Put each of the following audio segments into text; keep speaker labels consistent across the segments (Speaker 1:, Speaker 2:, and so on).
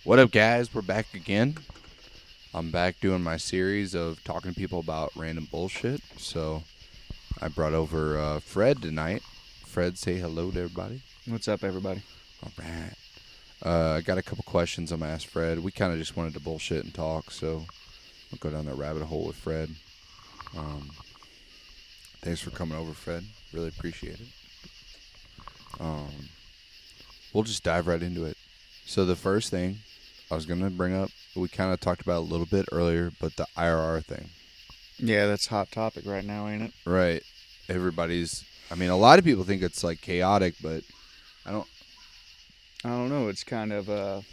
Speaker 1: What up, guys? We're back again. I'm back doing my series of talking to people about random bullshit. So I brought over Fred tonight. Fred, say hello to everybody.
Speaker 2: What's up, everybody?
Speaker 1: All right. I got a couple questions I'm going to ask Fred. We kind of just wanted to bullshit and talk, so we'll go down that rabbit hole with Fred. Thanks for coming over, Fred. Really appreciate it. We'll just dive right into it. So the first thing I was going to bring up, we kind of talked about a little bit earlier, but the IRR thing.
Speaker 2: Yeah, that's a hot topic right now, ain't it?
Speaker 1: Right. A lot of people think it's like chaotic, but I
Speaker 2: don't know. It's kind of,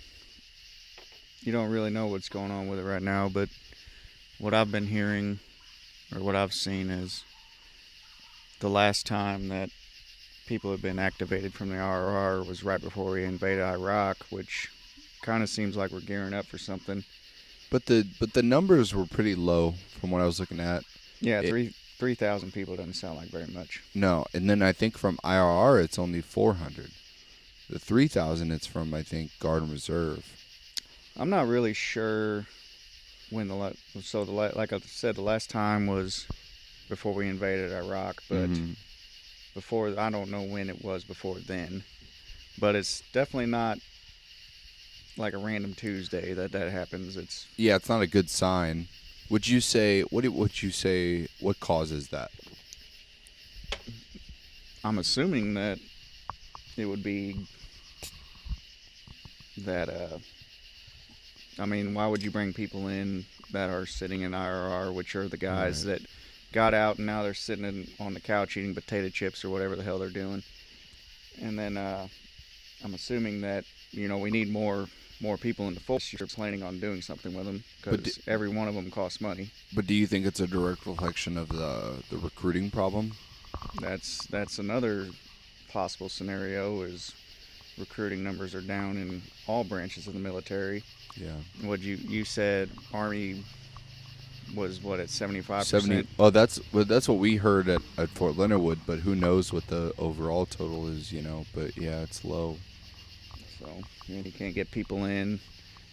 Speaker 2: you don't really know what's going on with it right now, but what I've been hearing, or what I've seen, is the last time that people have been activated from the IRR was right before we invaded Iraq, which kind of seems like we're gearing up for something.
Speaker 1: But the numbers were pretty low from what I was looking at.
Speaker 2: Yeah, 3,000 people doesn't sound like very much.
Speaker 1: No, and then I think from IRR it's only 400. The 3,000 it's from, I think, Guard and Reserve.
Speaker 2: I'm not really sure when like I said, the last time was before we invaded Iraq, but before, I don't know when it was before then, but it's definitely not like a random Tuesday that happens. It's
Speaker 1: not a good sign. Would you say what causes that?
Speaker 2: I'm assuming that it would be that why would you bring people in that are sitting in IRR, which are the guys that got out and now they're sitting on the couch eating potato chips or whatever the hell they're doing? And then I'm assuming that we need more people in the force. You're planning on doing something with them because every one of them costs money.
Speaker 1: But do you think it's a direct reflection of the recruiting problem?
Speaker 2: That's another possible scenario, is recruiting numbers are down in all branches of the military.
Speaker 1: Yeah.
Speaker 2: What you said, Army was what, at 75%?
Speaker 1: 70. Oh, that's what we heard at Fort Leonard Wood, but who knows what the overall total is, But yeah, it's low.
Speaker 2: So you can't get people in.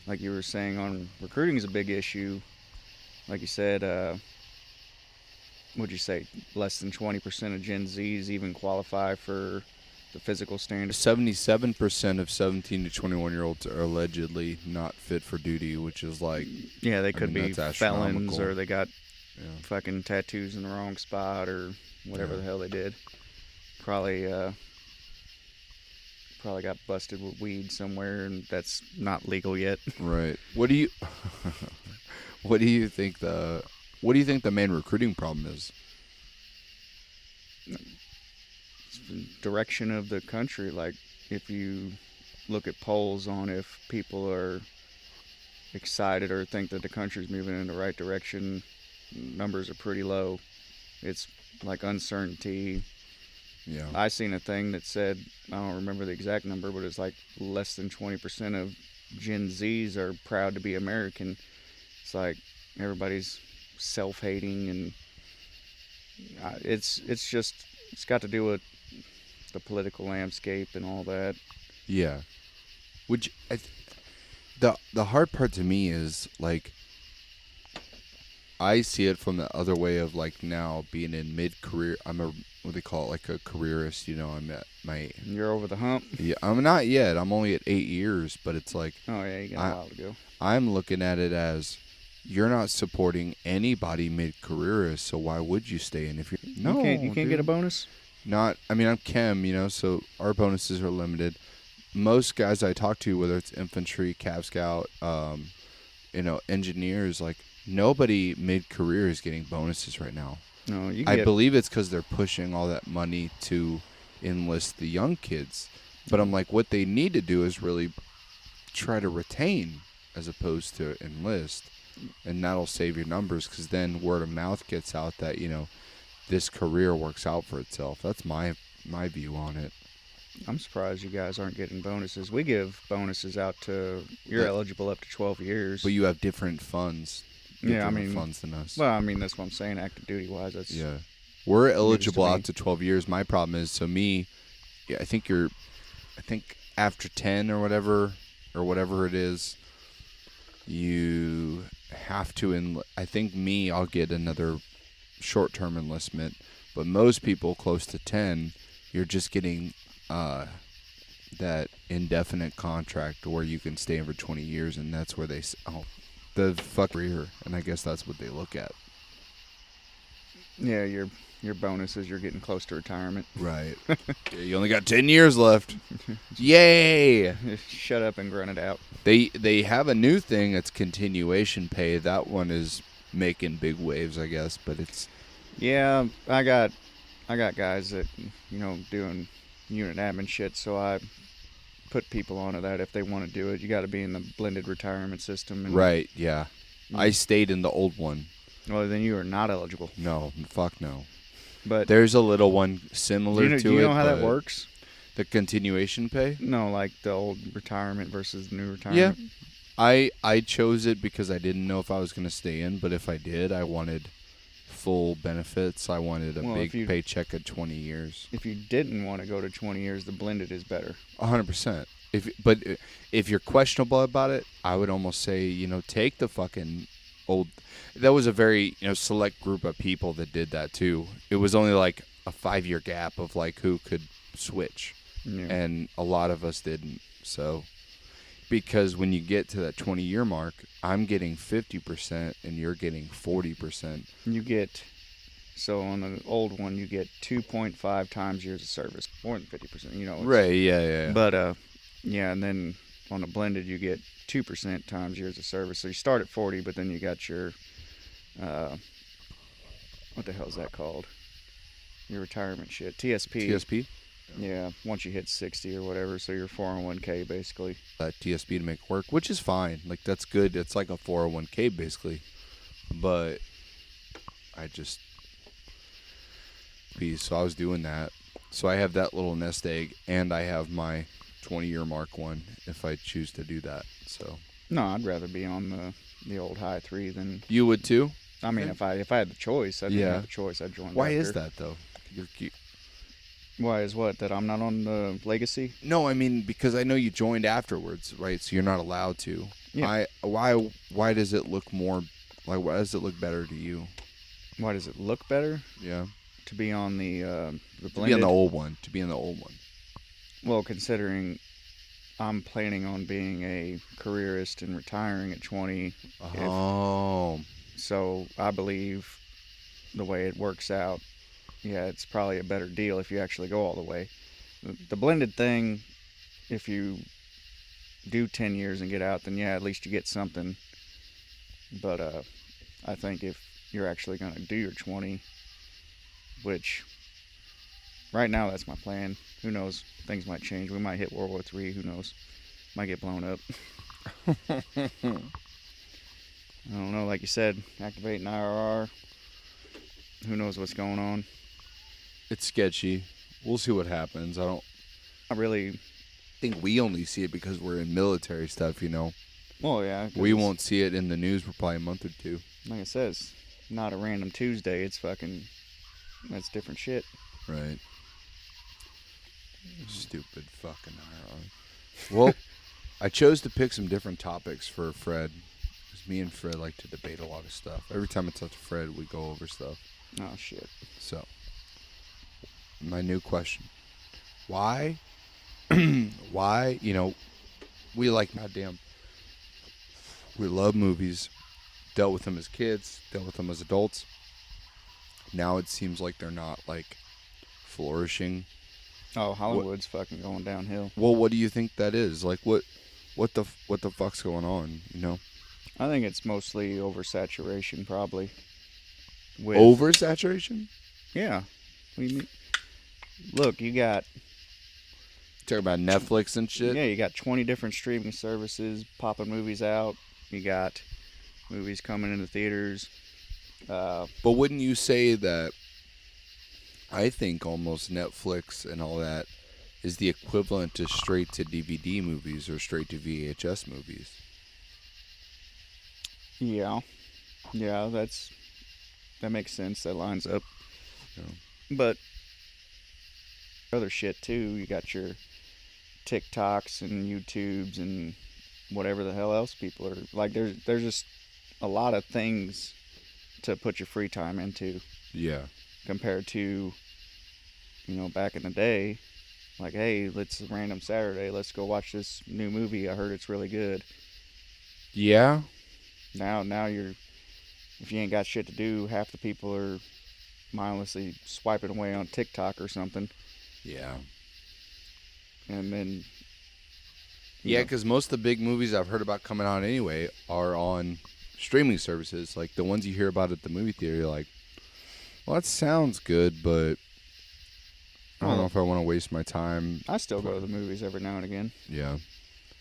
Speaker 2: Like you were saying, on recruiting is a big issue. Like you said, what'd you say? Less than 20% of Gen Zs even qualify for the physical standards.
Speaker 1: 77% of 17 to 21-year-olds are allegedly not fit for duty, which is like...
Speaker 2: Yeah, they could be felons, or they got fucking tattoos in the wrong spot, or whatever the hell they did. Probably got busted with weed somewhere, and that's not legal yet.
Speaker 1: Right. What do you think the main recruiting problem is?
Speaker 2: Direction of the country. Like, if you look at polls on if people are excited or think that the country's moving in the right direction, numbers are pretty low. It's like uncertainty.
Speaker 1: Yeah.
Speaker 2: I seen a thing that said, I don't remember the exact number, but it's like less than 20% of Gen Zs are proud to be American. It's like everybody's self-hating, and it's got to do with the political landscape and all that.
Speaker 1: Yeah. The hard part to me is, like, I see it from the other way of, like, now being in mid-career. I'm what they call it, like a careerist, I'm at my...
Speaker 2: You're over the hump?
Speaker 1: Yeah, I'm not yet. I'm only at 8 years, but it's like...
Speaker 2: Oh, yeah, you got a while to go.
Speaker 1: I'm looking at it as, you're not supporting anybody mid-careerist, so why would you stay in if you're... No,
Speaker 2: you can't get a bonus?
Speaker 1: I'm chem, so our bonuses are limited. Most guys I talk to, whether it's infantry, Cav Scout, engineers, like, nobody mid-career is getting bonuses right now.
Speaker 2: No,
Speaker 1: I believe it's because they're pushing all that money to enlist the young kids. But I'm like, what they need to do is really try to retain as opposed to enlist. And that'll save your numbers, because then word of mouth gets out that, this career works out for itself. That's my view on it.
Speaker 2: I'm surprised you guys aren't getting bonuses. We give bonuses out to... You're eligible up to 12 years.
Speaker 1: But you have different funds. Funds than us.
Speaker 2: Well, that's what I'm saying, active duty wise. That's
Speaker 1: we're eligible out to 12 years. My problem is, so me, I think after 10 or whatever it is, you have to. I think I'll get another short-term enlistment, but most people close to 10, you're just getting that indefinite contract where you can stay in for 20 years, and that's where they the fuck career, and I guess that's what they look at.
Speaker 2: Yeah, your bonus is you're getting close to retirement.
Speaker 1: Right. Yeah, you only got 10 years left. Yay!
Speaker 2: Shut up and grunt it out.
Speaker 1: They have a new thing that's continuation pay. That one is making big waves, I guess, but it's...
Speaker 2: Yeah, I got guys that, doing unit admin shit, so I put people onto that if they want to do it. You got to be in the blended retirement system. And,
Speaker 1: right, yeah. I stayed in the old one.
Speaker 2: Well, then you are not eligible.
Speaker 1: No, fuck no.
Speaker 2: But
Speaker 1: there's a little one similar to it.
Speaker 2: Do you know how that works?
Speaker 1: The continuation pay?
Speaker 2: No, like the old retirement versus the new retirement.
Speaker 1: Yeah. I chose it because I didn't know if I was going to stay in, but if I did, I wanted full benefits. I wanted a big paycheck at 20 years.
Speaker 2: If you didn't want to go to 20 years, the blended is better.
Speaker 1: 100%. But if you're questionable about it, I would almost say, take the fucking old... That was a very, select group of people that did that too. It was only like a 5-year gap of like who could switch.
Speaker 2: Yeah.
Speaker 1: And a lot of us didn't. So, because when you get to that 20-year mark, I'm getting 50% and you're getting 40%.
Speaker 2: So on the old one, you get 2.5 times years of service, more than 50%.
Speaker 1: Right, yeah.
Speaker 2: But, and then on the blended, you get 2% times years of service. So you start at 40, but then you got your, what the hell is that called? Your retirement shit.
Speaker 1: TSP?
Speaker 2: Yeah, once you hit 60 or whatever, so your 401k basically.
Speaker 1: TSP to make work, which is fine. Like, that's good. It's like a 401k basically. But so I was doing that. So I have that little nest egg, and I have my 20-year mark one if I choose to do that. So
Speaker 2: no, I'd rather be on the old high 3 than...
Speaker 1: You would too?
Speaker 2: I mean, if I had the choice, I'd have the choice. I'd join.
Speaker 1: Why is that though? You're cute.
Speaker 2: Why is what? That I'm not on the legacy?
Speaker 1: No, I mean because I know you joined afterwards, right? So you're not allowed to.
Speaker 2: Yeah.
Speaker 1: Why does it look more like? Why does it look better to you?
Speaker 2: Why does it look better?
Speaker 1: Yeah.
Speaker 2: To be on the blended.
Speaker 1: To be on the old one. To be in the old one.
Speaker 2: Well, considering I'm planning on being a careerist and retiring at 20.
Speaker 1: Oh.
Speaker 2: So I believe the way it works out, yeah, it's probably a better deal if you actually go all the way. The blended thing, if you do 10 years and get out, then yeah, at least you get something. But I think if you're actually going to do your 20, which right now that's my plan. Who knows? Things might change. We might hit World War III. Who knows? Might get blown up. I don't know. Like you said, activating IRR. Who knows what's going on?
Speaker 1: It's sketchy. We'll see what happens. I
Speaker 2: think
Speaker 1: we only see it because we're in military stuff,
Speaker 2: Well, yeah.
Speaker 1: We won't see it in the news for probably a month or two.
Speaker 2: Like I said, it's not a random Tuesday. It's that's different shit.
Speaker 1: Right. Stupid fucking IRR. Well, I chose to pick some different topics for Fred. Because me and Fred like to debate a lot of stuff. Every time I talk to Fred, we go over stuff.
Speaker 2: Oh, shit.
Speaker 1: So, my new question. Why, we like, goddamn, we love movies, dealt with them as kids, dealt with them as adults. Now it seems like they're not, flourishing.
Speaker 2: Oh, Hollywood's fucking going downhill.
Speaker 1: Well, what do you think that is? Like, what the fuck's going on,
Speaker 2: I think it's mostly oversaturation, probably.
Speaker 1: Oversaturation?
Speaker 2: Yeah. What do you mean? Look, you got...
Speaker 1: Talk about Netflix and shit?
Speaker 2: Yeah, you got 20 different streaming services popping movies out. You got movies coming into theaters.
Speaker 1: But wouldn't you say that... I think almost Netflix and all that is the equivalent to straight to DVD movies or straight to VHS movies.
Speaker 2: Yeah. Yeah, that makes sense. That lines up.
Speaker 1: Yeah.
Speaker 2: But other shit too. You got your TikToks and YouTubes and whatever the hell else people are like. There's just a lot of things to put your free time into
Speaker 1: Yeah.
Speaker 2: compared to back in the day. Like, hey, let's random Saturday, let's go watch this new movie. I heard it's really good.
Speaker 1: Yeah.
Speaker 2: Now you're if you ain't got shit to do, half the people are mindlessly swiping away on TikTok or something,
Speaker 1: Yeah.
Speaker 2: and then
Speaker 1: Yeah, because most of the big movies I've heard about coming out anyway are on streaming services. Like the ones you hear about at the movie theater, you're like, well, that sounds good, but I don't know if I want to waste my time.
Speaker 2: I still go to the movies every now and again.
Speaker 1: Yeah.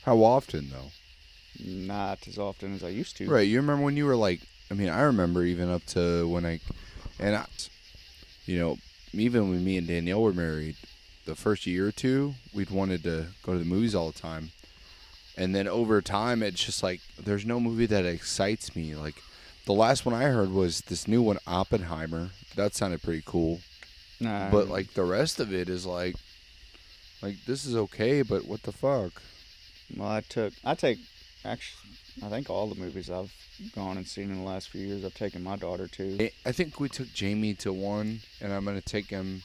Speaker 1: How often, though?
Speaker 2: Not as often as I used to.
Speaker 1: Right. You remember when you were like, I mean, I remember even up to when even when me and Danielle were married, the first year or two, we'd wanted to go to the movies all the time. And then over time, it's just like, there's no movie that excites me. Like, the last one I heard was this new one, Oppenheimer. That sounded pretty cool.
Speaker 2: Nah,
Speaker 1: But, like, the rest of it is like, this is okay, but what the fuck?
Speaker 2: well, actually, I think all the movies I've gone and seen in the last few years, I've taken my daughter to.
Speaker 1: I think we took Jamie to one, and I'm going to take him.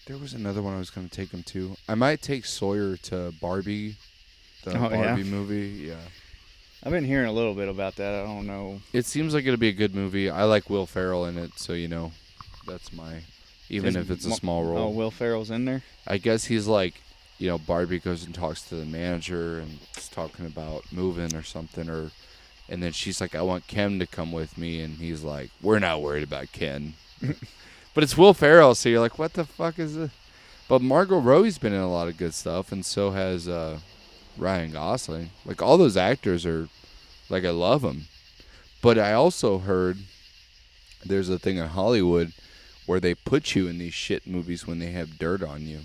Speaker 1: There was another one I was going to take him to. I might take Sawyer to Barbie, the Barbie movie. Yeah.
Speaker 2: I've been hearing a little bit about that. I don't know.
Speaker 1: It seems like it'll be a good movie. I like Will Ferrell in it, so, that's even if it's a small role.
Speaker 2: Oh, Will Ferrell's in there?
Speaker 1: I guess he's like, Barbie goes and talks to the manager and is talking about moving or something, and then she's like, I want Ken to come with me, and he's like, we're not worried about Ken. But it's Will Ferrell, so you're like, what the fuck is this? But Margot Robbie's been in a lot of good stuff, and so has Ryan Gosling. Like, all those actors are, like, I love them. But I also heard there's a thing in Hollywood where they put you in these shit movies when they have dirt on you.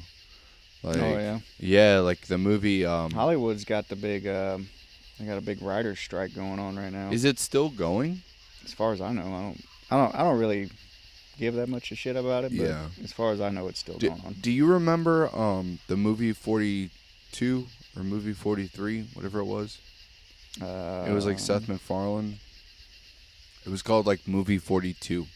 Speaker 1: Like,
Speaker 2: oh, yeah?
Speaker 1: Yeah, like the movie...
Speaker 2: Hollywood's got the big... they got a big writer's strike going on right now.
Speaker 1: Is it still going?
Speaker 2: As far as I know, I don't really give that much a shit about it, but
Speaker 1: Yeah.
Speaker 2: as far as I know, it's still going on.
Speaker 1: Do you remember the movie 42 or movie 43, whatever it was? It was like Seth MacFarlane. It was called like movie 42.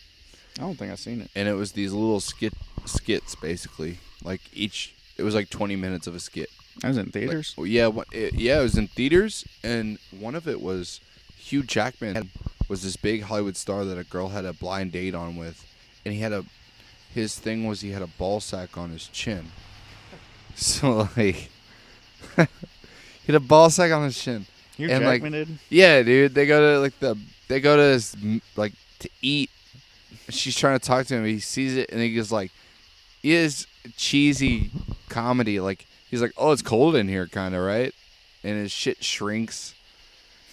Speaker 2: I don't think I've seen it.
Speaker 1: And it was these little skits basically. Like it was like 20 minutes of a skit.
Speaker 2: I was in theaters?
Speaker 1: Like, it was in theaters, and one of it was Hugh Jackman was this big Hollywood star that a girl had a blind date on with, and his thing was he had a ball sack on his chin. So like, he had a ball sack on his chin.
Speaker 2: Hugh
Speaker 1: and
Speaker 2: Jackman did?
Speaker 1: Yeah, dude. They go to to eat. She's trying to talk to him. He sees it, and he goes like, he is cheesy comedy. Like, he's like, oh, it's cold in here, kind of, right? And his shit shrinks.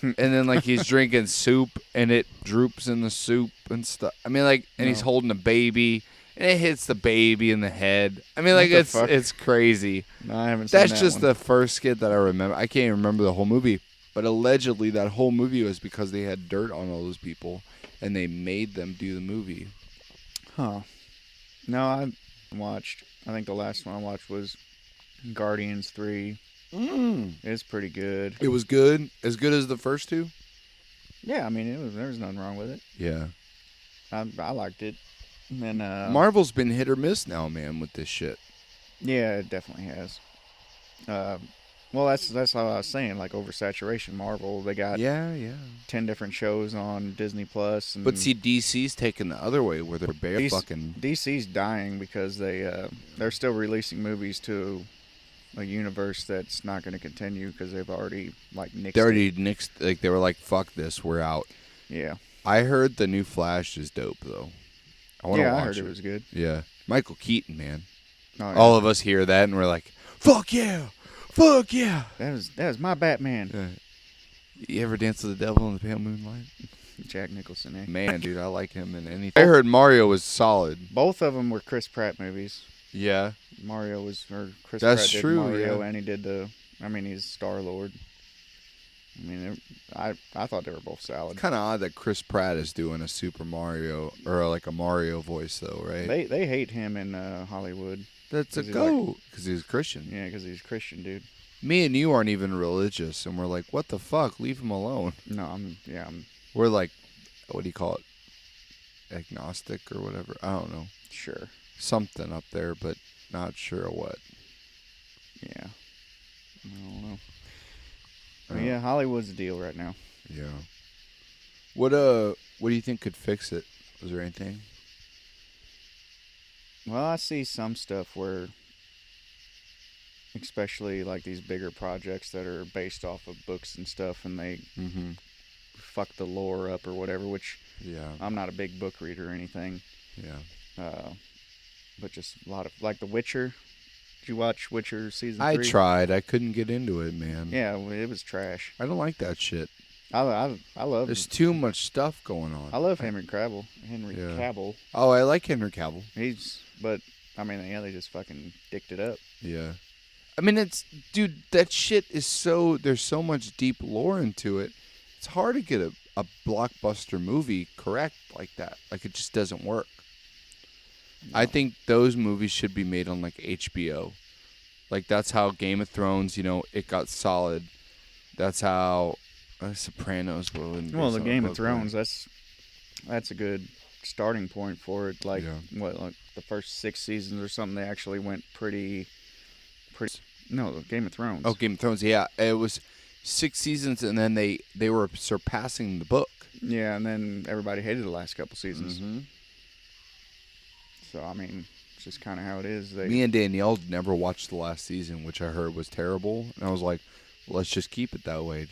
Speaker 1: And then, like, he's drinking soup, and it droops in the soup and stuff. I mean, like, and he's holding a baby, and it hits the baby in the head. I mean, like, it's crazy.
Speaker 2: No, I haven't seen that.
Speaker 1: That's just the first skit that I remember. I can't even remember the whole movie. But allegedly, that whole movie was because they had dirt on all those people, and they made them do the movie.
Speaker 2: Huh. No, I watched. I think the last one I watched was Guardians 3. It's pretty good.
Speaker 1: It was good? As good as the first two?
Speaker 2: Yeah, I mean, there was nothing wrong with it.
Speaker 1: Yeah.
Speaker 2: I liked it. And
Speaker 1: Marvel's been hit or miss now, man, with this shit.
Speaker 2: Yeah, it definitely has. Well, that's how I was saying, like, oversaturation. Marvel, they got 10 different shows on Disney Plus.
Speaker 1: But see, DC's taking the other way, where they're bare fucking...
Speaker 2: DC's dying because they're still releasing movies to a universe that's not going to continue because they've already, like, nixed
Speaker 1: nixed, like, they were like, fuck this, we're out.
Speaker 2: Yeah.
Speaker 1: I heard the new Flash is dope, though. I
Speaker 2: heard it was good.
Speaker 1: Yeah. Michael Keaton, man.
Speaker 2: Oh, yeah.
Speaker 1: All of us hear that, and we're like, fuck yeah! Fuck yeah!
Speaker 2: That was my Batman.
Speaker 1: Yeah. You ever dance with the devil in the pale moonlight?
Speaker 2: Jack Nicholson, eh?
Speaker 1: Man, dude, I like him in anything. I heard Mario was solid.
Speaker 2: Both of them were Chris Pratt movies.
Speaker 1: Yeah.
Speaker 2: Chris
Speaker 1: That's
Speaker 2: Pratt did
Speaker 1: true,
Speaker 2: Mario,
Speaker 1: yeah.
Speaker 2: and he did he's Star-Lord. I mean, I thought they were both solid.
Speaker 1: Kind of odd that Chris Pratt is doing a Super Mario, or like a Mario voice, though, right?
Speaker 2: They hate him in Hollywood.
Speaker 1: That's a go, because he's Christian.
Speaker 2: Yeah, because he's Christian, dude.
Speaker 1: Me and you aren't even religious, and we're like, what the fuck? Leave him alone.
Speaker 2: No, I'm
Speaker 1: We're like, what do you call it? Agnostic or whatever. I don't know.
Speaker 2: sure.
Speaker 1: Something up there, but not sure what.
Speaker 2: Yeah. I don't know.
Speaker 1: Uh,
Speaker 2: But yeah, Hollywood's the deal right now.
Speaker 1: Yeah. What do you think could fix it? Was there anything?
Speaker 2: Well, I see some stuff where, especially like these bigger projects that are based off of books and stuff, and they
Speaker 1: Mm-hmm.
Speaker 2: fuck the lore up or whatever, which
Speaker 1: Yeah.
Speaker 2: I'm not a big book reader or anything.
Speaker 1: Yeah.
Speaker 2: But just a lot of, like The Witcher. Did you watch Witcher season
Speaker 1: I
Speaker 2: 3?
Speaker 1: tried. I couldn't get into it, man.
Speaker 2: Yeah, well, it was trash.
Speaker 1: I don't like that shit.
Speaker 2: I love
Speaker 1: There's too much stuff going on.
Speaker 2: I love Henry Cavill. Henry
Speaker 1: Yeah.
Speaker 2: Cavill.
Speaker 1: Oh, I like Henry Cavill.
Speaker 2: But I mean, yeah, they just fucking dicked it up.
Speaker 1: Yeah. I mean, dude, that shit is there's so much deep lore into it. It's hard to get a blockbuster movie correct like that. Like, it just doesn't work.
Speaker 2: No.
Speaker 1: I think those movies should be made on, like, HBO. Like, that's how Game of Thrones, it got solid. That's how Sopranos will.
Speaker 2: Well, the Game of Thrones, that's a good starting point for it. Like,
Speaker 1: Yeah.
Speaker 2: like the first 6 seasons or something, they actually went pretty. No, the Game of Thrones.
Speaker 1: Oh, Game of Thrones, yeah. It was 6 seasons, and then they were surpassing the book.
Speaker 2: Yeah, and then everybody hated the last couple seasons.
Speaker 1: Mm-hmm.
Speaker 2: So I mean, it's just kind of how it is.
Speaker 1: Me and Danielle never watched the last season, which I heard was terrible, and I was like, well, let's just keep it that way.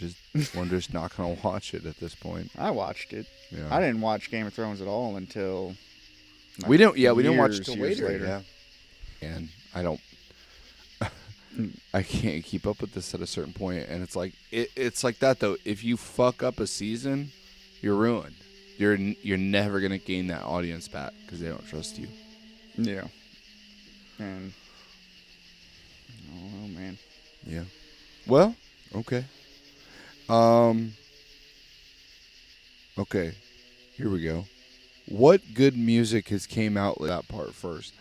Speaker 1: We're just not gonna watch it at this point.
Speaker 2: I watched it.
Speaker 1: Yeah.
Speaker 2: I didn't watch Game of Thrones at all until
Speaker 1: We didn't watch it till
Speaker 2: years
Speaker 1: later. Yeah. And I don't. I can't keep up with this at a certain point, and it's like it's like that though. If you fuck up a season, you're ruined. You're never gonna gain that audience back because they don't trust you.
Speaker 2: Yeah. And I don't know, man.
Speaker 1: Yeah. Well, okay. Okay. Here we go. What good music has came out with that part first?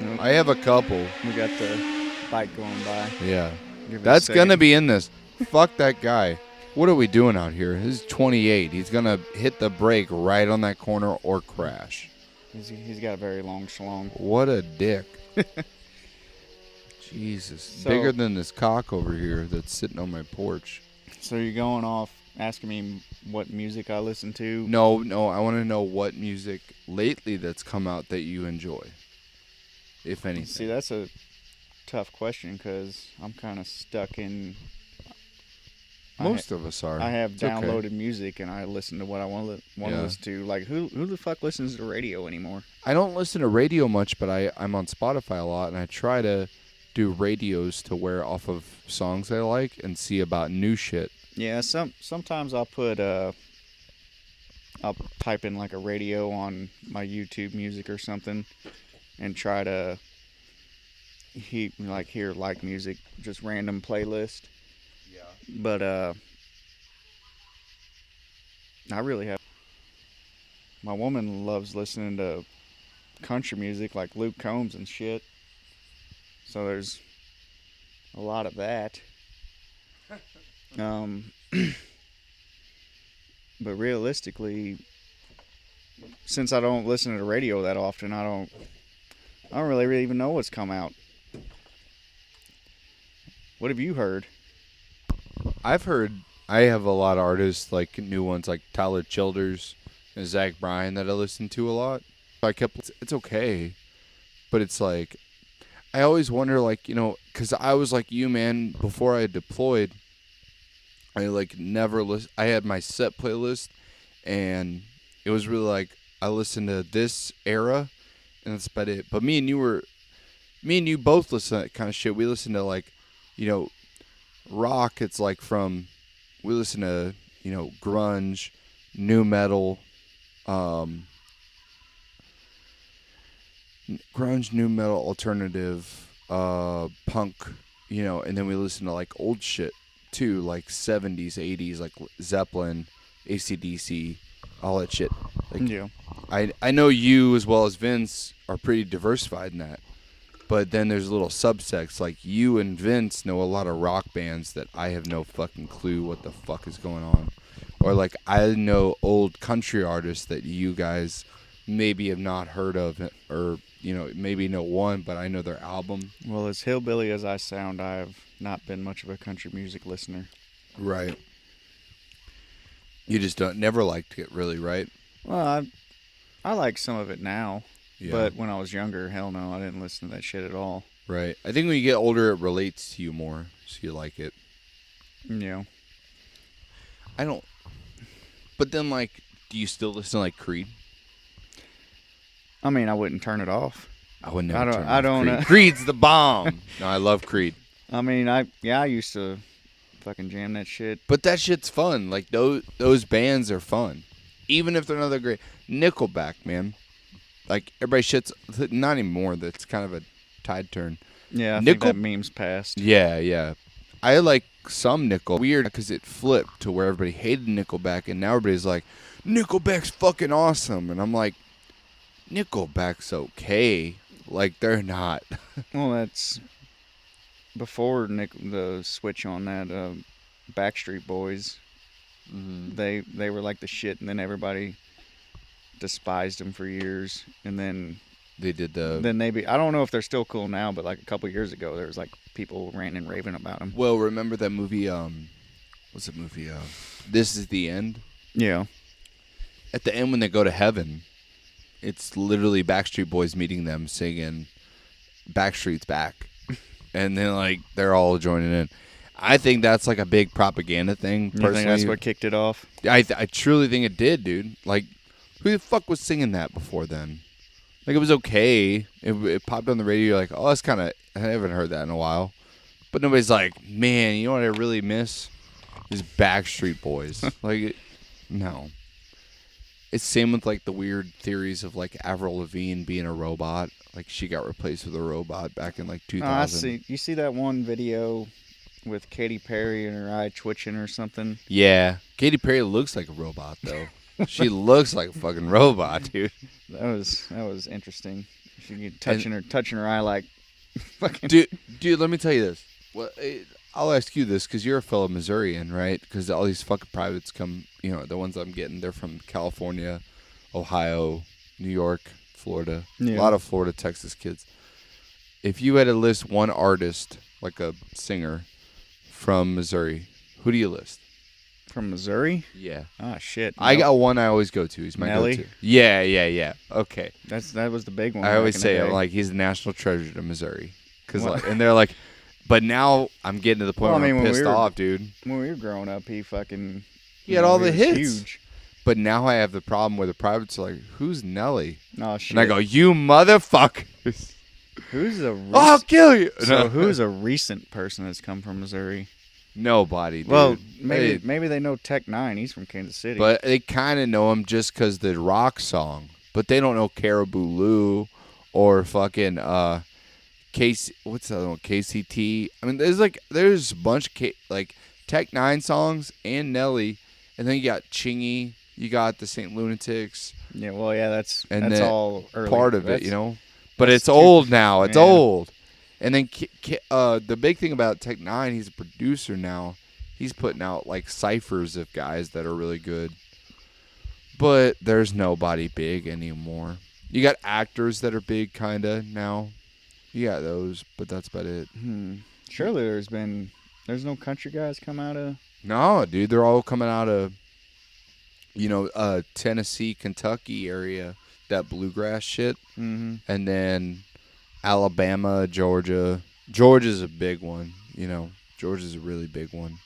Speaker 2: Nope.
Speaker 1: I have a couple.
Speaker 2: We got the bike going by.
Speaker 1: Yeah.
Speaker 2: Give it a
Speaker 1: That's
Speaker 2: second.
Speaker 1: gonna be in this. Fuck that guy. What are we doing out here? He's 28. He's gonna hit the brake right on that corner or crash.
Speaker 2: He's got a very long schlong.
Speaker 1: What a dick. Jesus.
Speaker 2: So-
Speaker 1: Bigger than this cock over here that's sitting on my porch.
Speaker 2: So you're going off asking me what music I listen to?
Speaker 1: No, I want to know what music lately that's come out that you enjoy, if anything.
Speaker 2: See, that's a tough question because I'm kind of stuck in.
Speaker 1: Most of us are.
Speaker 2: I have
Speaker 1: It's okay.
Speaker 2: downloaded music and I listen to what I want to
Speaker 1: Yeah.
Speaker 2: listen to. Like who the fuck listens to radio anymore?
Speaker 1: I don't listen to radio much, but I'm on Spotify a lot, and I try to do radios to where off of songs I like and see about new shit.
Speaker 2: Yeah, sometimes I'll put I'll type in like a radio on my YouTube music or something and try to hear like music, just random playlist.
Speaker 1: Yeah.
Speaker 2: But I really have. My woman loves listening to country music like Luke Combs and shit. So there's a lot of that. But realistically, since I don't listen to the radio that often, I don't really even know what's come out. What have you heard?
Speaker 1: I have a lot of artists, like new ones like Tyler Childers and Zach Bryan that I listen to a lot. It's okay, but it's like, I always wonder, like, because I was like you, man, before I deployed, I like never listen. I had my set playlist, and it was really like I listened to this era, and that's about it. But me and you both listen to that kind of shit. We listen to like, rock. It's like we listen to grunge, new metal, grunge, new metal, alternative, punk, and then we listen to like old shit too, like 70s, 80s, like Zeppelin, AC/DC, all that shit. Like,
Speaker 2: Yeah.
Speaker 1: I know you as well as Vince are pretty diversified in that. But then there's little subsects like you and Vince know a lot of rock bands that I have no fucking clue what the fuck is going on. Or like I know old country artists that you guys maybe have not heard of, or maybe know one, but I know their album.
Speaker 2: Well, as hillbilly as I sound, I've not been much of a country music listener.
Speaker 1: Right. You just don't never liked it really, right?
Speaker 2: Well, I like some of it now,
Speaker 1: Yeah.
Speaker 2: but when I was younger, hell no, I didn't listen to that shit at all.
Speaker 1: Right. I think when you get older, it relates to you more, so you like it.
Speaker 2: Yeah.
Speaker 1: I don't. But then, like, do you still listen to like Creed?
Speaker 2: I mean, I wouldn't turn it off.
Speaker 1: I would never.
Speaker 2: I don't.
Speaker 1: Creed. Creed's the bomb. No, I love Creed.
Speaker 2: I mean, I used to fucking jam that shit.
Speaker 1: But that shit's fun. Like those bands are fun, even if they're not that great. Nickelback, man. Like everybody shits. Not anymore. That's kind of a tide turn.
Speaker 2: Yeah, I think that meme's passed.
Speaker 1: Yeah. I like some Nickel. Weird because it flipped to where everybody hated Nickelback, and now everybody's like, Nickelback's fucking awesome, and I'm like, Nickelback's okay. Like they're not.
Speaker 2: Well, that's before the switch on that Backstreet Boys.
Speaker 1: Mm-hmm.
Speaker 2: They were like the shit, and then everybody despised them for years, and then
Speaker 1: They did
Speaker 2: I don't know if they're still cool now, but like a couple years ago, there was like people ranting and raving about them.
Speaker 1: Well, remember that movie? What's the movie? This Is the End.
Speaker 2: Yeah.
Speaker 1: At the end, when they go to heaven, it's literally Backstreet Boys meeting them, singing "Backstreet's Back," and then like they're all joining in. I think that's like a big propaganda thing.
Speaker 2: You think that's what kicked it off?
Speaker 1: I truly think it did, dude. Like, who the fuck was singing that before then? Like, it was okay. It popped on the radio. You're like, oh, that's kind of... I haven't heard that in a while. But nobody's like, man, you know what I really miss? Is Backstreet Boys. Like, no. It's same with, like, the weird theories of, like, Avril Lavigne being a robot. Like, she got replaced with a robot back in, like, 2000.
Speaker 2: I see. You see that one video with Katy Perry and her eye twitching or something?
Speaker 1: Yeah. Katy Perry looks like a robot, though. She looks like a fucking robot, dude.
Speaker 2: That was interesting. She touching her eye like fucking.
Speaker 1: Dude, let me tell you this. Well, I'll ask you this because you're a fellow Missourian, right? Because all these fucking privates come, the ones I'm getting, they're from California, Ohio, New York, Florida.
Speaker 2: Yeah.
Speaker 1: A lot of Florida, Texas kids. If you had to list one artist, like a singer from Missouri, who do you list?
Speaker 2: From Missouri?
Speaker 1: Yeah.
Speaker 2: Ah, shit.
Speaker 1: I got one I always go to. He's my
Speaker 2: Nelly?
Speaker 1: go-to. Yeah. Okay.
Speaker 2: That was the big one.
Speaker 1: I always say,
Speaker 2: I'm
Speaker 1: like, he's a national treasure to Missouri. And they're like, but now I'm getting to the point where I'm pissed off, dude.
Speaker 2: When we were growing up, he
Speaker 1: had all the hits.
Speaker 2: Huge.
Speaker 1: But now I have the problem where the privates are like, who's Nelly?
Speaker 2: Oh, shit.
Speaker 1: And I go, you motherfuckers. I'll kill you.
Speaker 2: So who's a recent person that's come from Missouri?
Speaker 1: Nobody, dude.
Speaker 2: Well, maybe they know Tech Nine. He's from Kansas City.
Speaker 1: But they kind of know him just because the rock song. But they don't know Caribou Lou or fucking what's the other one? KCT. I mean, there's a bunch of Tech Nine songs and Nelly, and then you got Chingy. You got the Saint Lunatics.
Speaker 2: Yeah, well, yeah, that's
Speaker 1: all
Speaker 2: early.
Speaker 1: Part of it, But it's old now. It's old. And then the big thing about Tech Nine, he's a producer now. He's putting out like ciphers of guys that are really good. But there's nobody big anymore. You got actors that are big kinda now. You got those, but that's about it.
Speaker 2: Surely there's no country guys come out of.
Speaker 1: No, dude, they're all coming out of Tennessee, Kentucky area, that bluegrass shit.
Speaker 2: Mm-hmm.
Speaker 1: And then Alabama, Georgia. Georgia's a big one, Georgia's a really big one.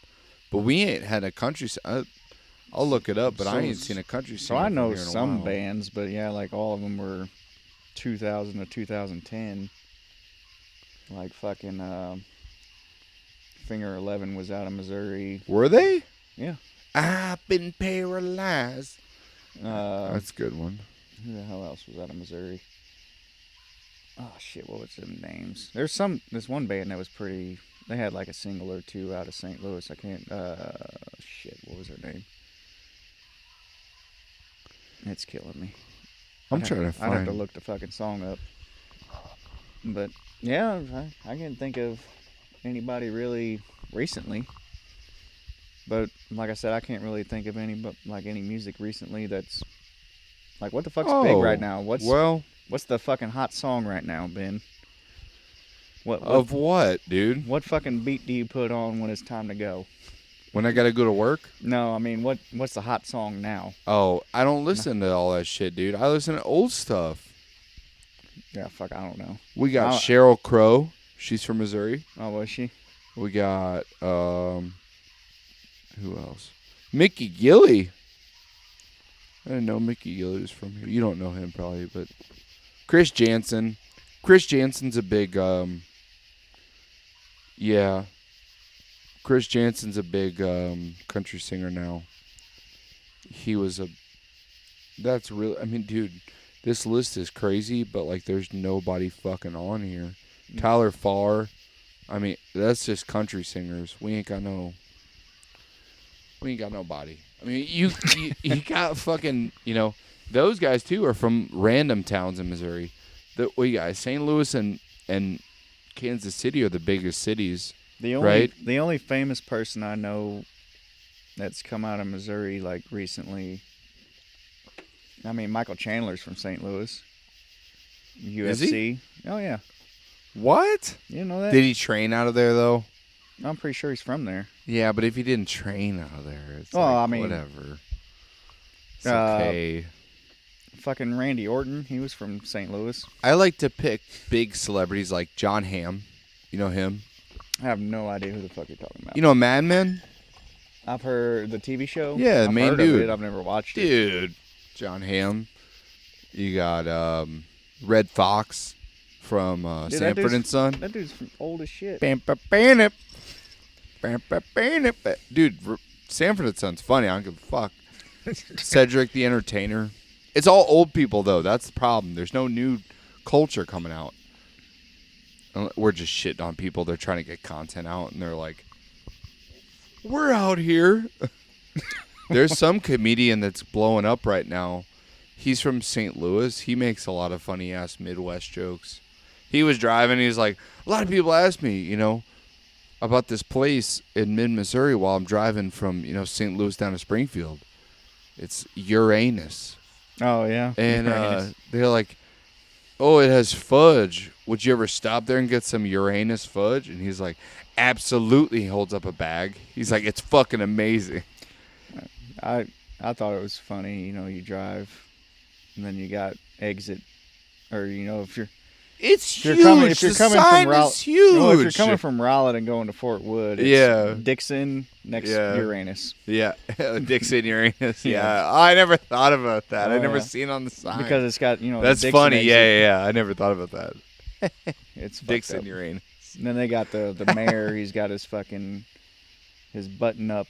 Speaker 1: But we ain't had a country. I'll look it up, but I ain't seen a country scene.
Speaker 2: So I know some bands, but yeah, like all of them were 2000 to 2010. Like fucking Finger 11 was out of Missouri.
Speaker 1: Were they?
Speaker 2: Yeah.
Speaker 1: I've been paralyzed. That's a good one.
Speaker 2: Who the hell else was out of Missouri? Oh shit, what was them names? This one band that was pretty. They had like a single or two out of St. Louis. I can't. Shit, what was their name? It's killing me.
Speaker 1: I'm trying to find.
Speaker 2: I'd have to look the fucking song up. But yeah, I can't think of anybody really recently. But like I said, I can't really think of any music recently that's like what the fuck's big right
Speaker 1: Oh,
Speaker 2: now.
Speaker 1: well,
Speaker 2: What's the fucking hot song right now, Ben? What
Speaker 1: of what, dude?
Speaker 2: what fucking beat do you put on when it's time to go?
Speaker 1: When I gotta go to work?
Speaker 2: No, I mean what's the hot song now?
Speaker 1: Oh, I don't
Speaker 2: No.
Speaker 1: listen to all that shit, dude. I listen to old stuff.
Speaker 2: Yeah, fuck, I don't know.
Speaker 1: We got
Speaker 2: I,
Speaker 1: Sheryl Crow. She's from Missouri.
Speaker 2: oh, was she?
Speaker 1: We got who else? Mickey Gilley. I didn't know Mickey Gilley was from here. You don't know him probably, but Chris Jansen. Chris Jansen's a big yeah. Chris Jansen's a big country singer now. He was a that's real I mean, dude, this list is crazy, but like there's nobody fucking on here. Tyler Farr. I mean, that's just country singers. We ain't got nobody. I mean, you got fucking, those guys too are from random towns in Missouri. We got St. Louis and Kansas City are the biggest cities, right?
Speaker 2: The only famous person I know that's come out of Missouri like recently. I mean, Michael Chandler's from St. Louis.
Speaker 1: Is he?
Speaker 2: UFC. Oh yeah.
Speaker 1: What?
Speaker 2: You know that?
Speaker 1: Did he train out of there though?
Speaker 2: I'm pretty sure he's from there.
Speaker 1: Yeah, but if he didn't train out of there, it's
Speaker 2: Well,
Speaker 1: like,
Speaker 2: I mean,
Speaker 1: whatever. It's
Speaker 2: uh,
Speaker 1: okay.
Speaker 2: Fucking Randy Orton, he was from St. Louis.
Speaker 1: I like to pick big celebrities like John Hamm. You know him?
Speaker 2: I have no idea who the fuck you're talking about.
Speaker 1: You know Mad Men?
Speaker 2: I've heard the TV show.
Speaker 1: Yeah, the
Speaker 2: I've
Speaker 1: main
Speaker 2: heard
Speaker 1: dude.
Speaker 2: of it. I've never watched it.
Speaker 1: Dude. John Hamm. You got Red Fox from
Speaker 2: Dude,
Speaker 1: Sanford and Son.
Speaker 2: That dude's old as shit.
Speaker 1: Dude, Sanford and Son's funny. I don't give a fuck. Cedric the Entertainer. It's all old people, though. That's the problem. There's no new culture coming out. We're just shitting on people. They're trying to get content out, and they're like, we're out here. There's some comedian that's blowing up right now. He's from St. Louis. He makes a lot of funny-ass Midwest jokes. He was driving. He's like, a lot of people ask me, about this place in mid-Missouri while I'm driving from, St. Louis down to Springfield. It's Uranus.
Speaker 2: Oh, yeah.
Speaker 1: And they're like, oh, it has fudge. Would you ever stop there and get some Uranus fudge? And he's like, absolutely. He holds up a bag. He's like, it's fucking amazing.
Speaker 2: I thought it was funny. You drive, and then you got exit, or if you're
Speaker 1: It's
Speaker 2: if you're
Speaker 1: huge.
Speaker 2: coming, if you're
Speaker 1: the
Speaker 2: coming
Speaker 1: sign
Speaker 2: from Raleigh,
Speaker 1: is huge.
Speaker 2: if you're coming from Raleigh and going to Fort Wood, it's
Speaker 1: Yeah.
Speaker 2: Dixon next Uranus.
Speaker 1: Yeah, Dixon Uranus.
Speaker 2: Yeah.
Speaker 1: Yeah, I never thought about that.
Speaker 2: Oh,
Speaker 1: I never
Speaker 2: yeah.
Speaker 1: seen on the sign
Speaker 2: Because it's got the
Speaker 1: that's
Speaker 2: Dixon
Speaker 1: funny.
Speaker 2: exit.
Speaker 1: Yeah. I never thought about that.
Speaker 2: It's fucked
Speaker 1: Dixon
Speaker 2: up.
Speaker 1: Uranus.
Speaker 2: And then they got the mayor. He's got his button up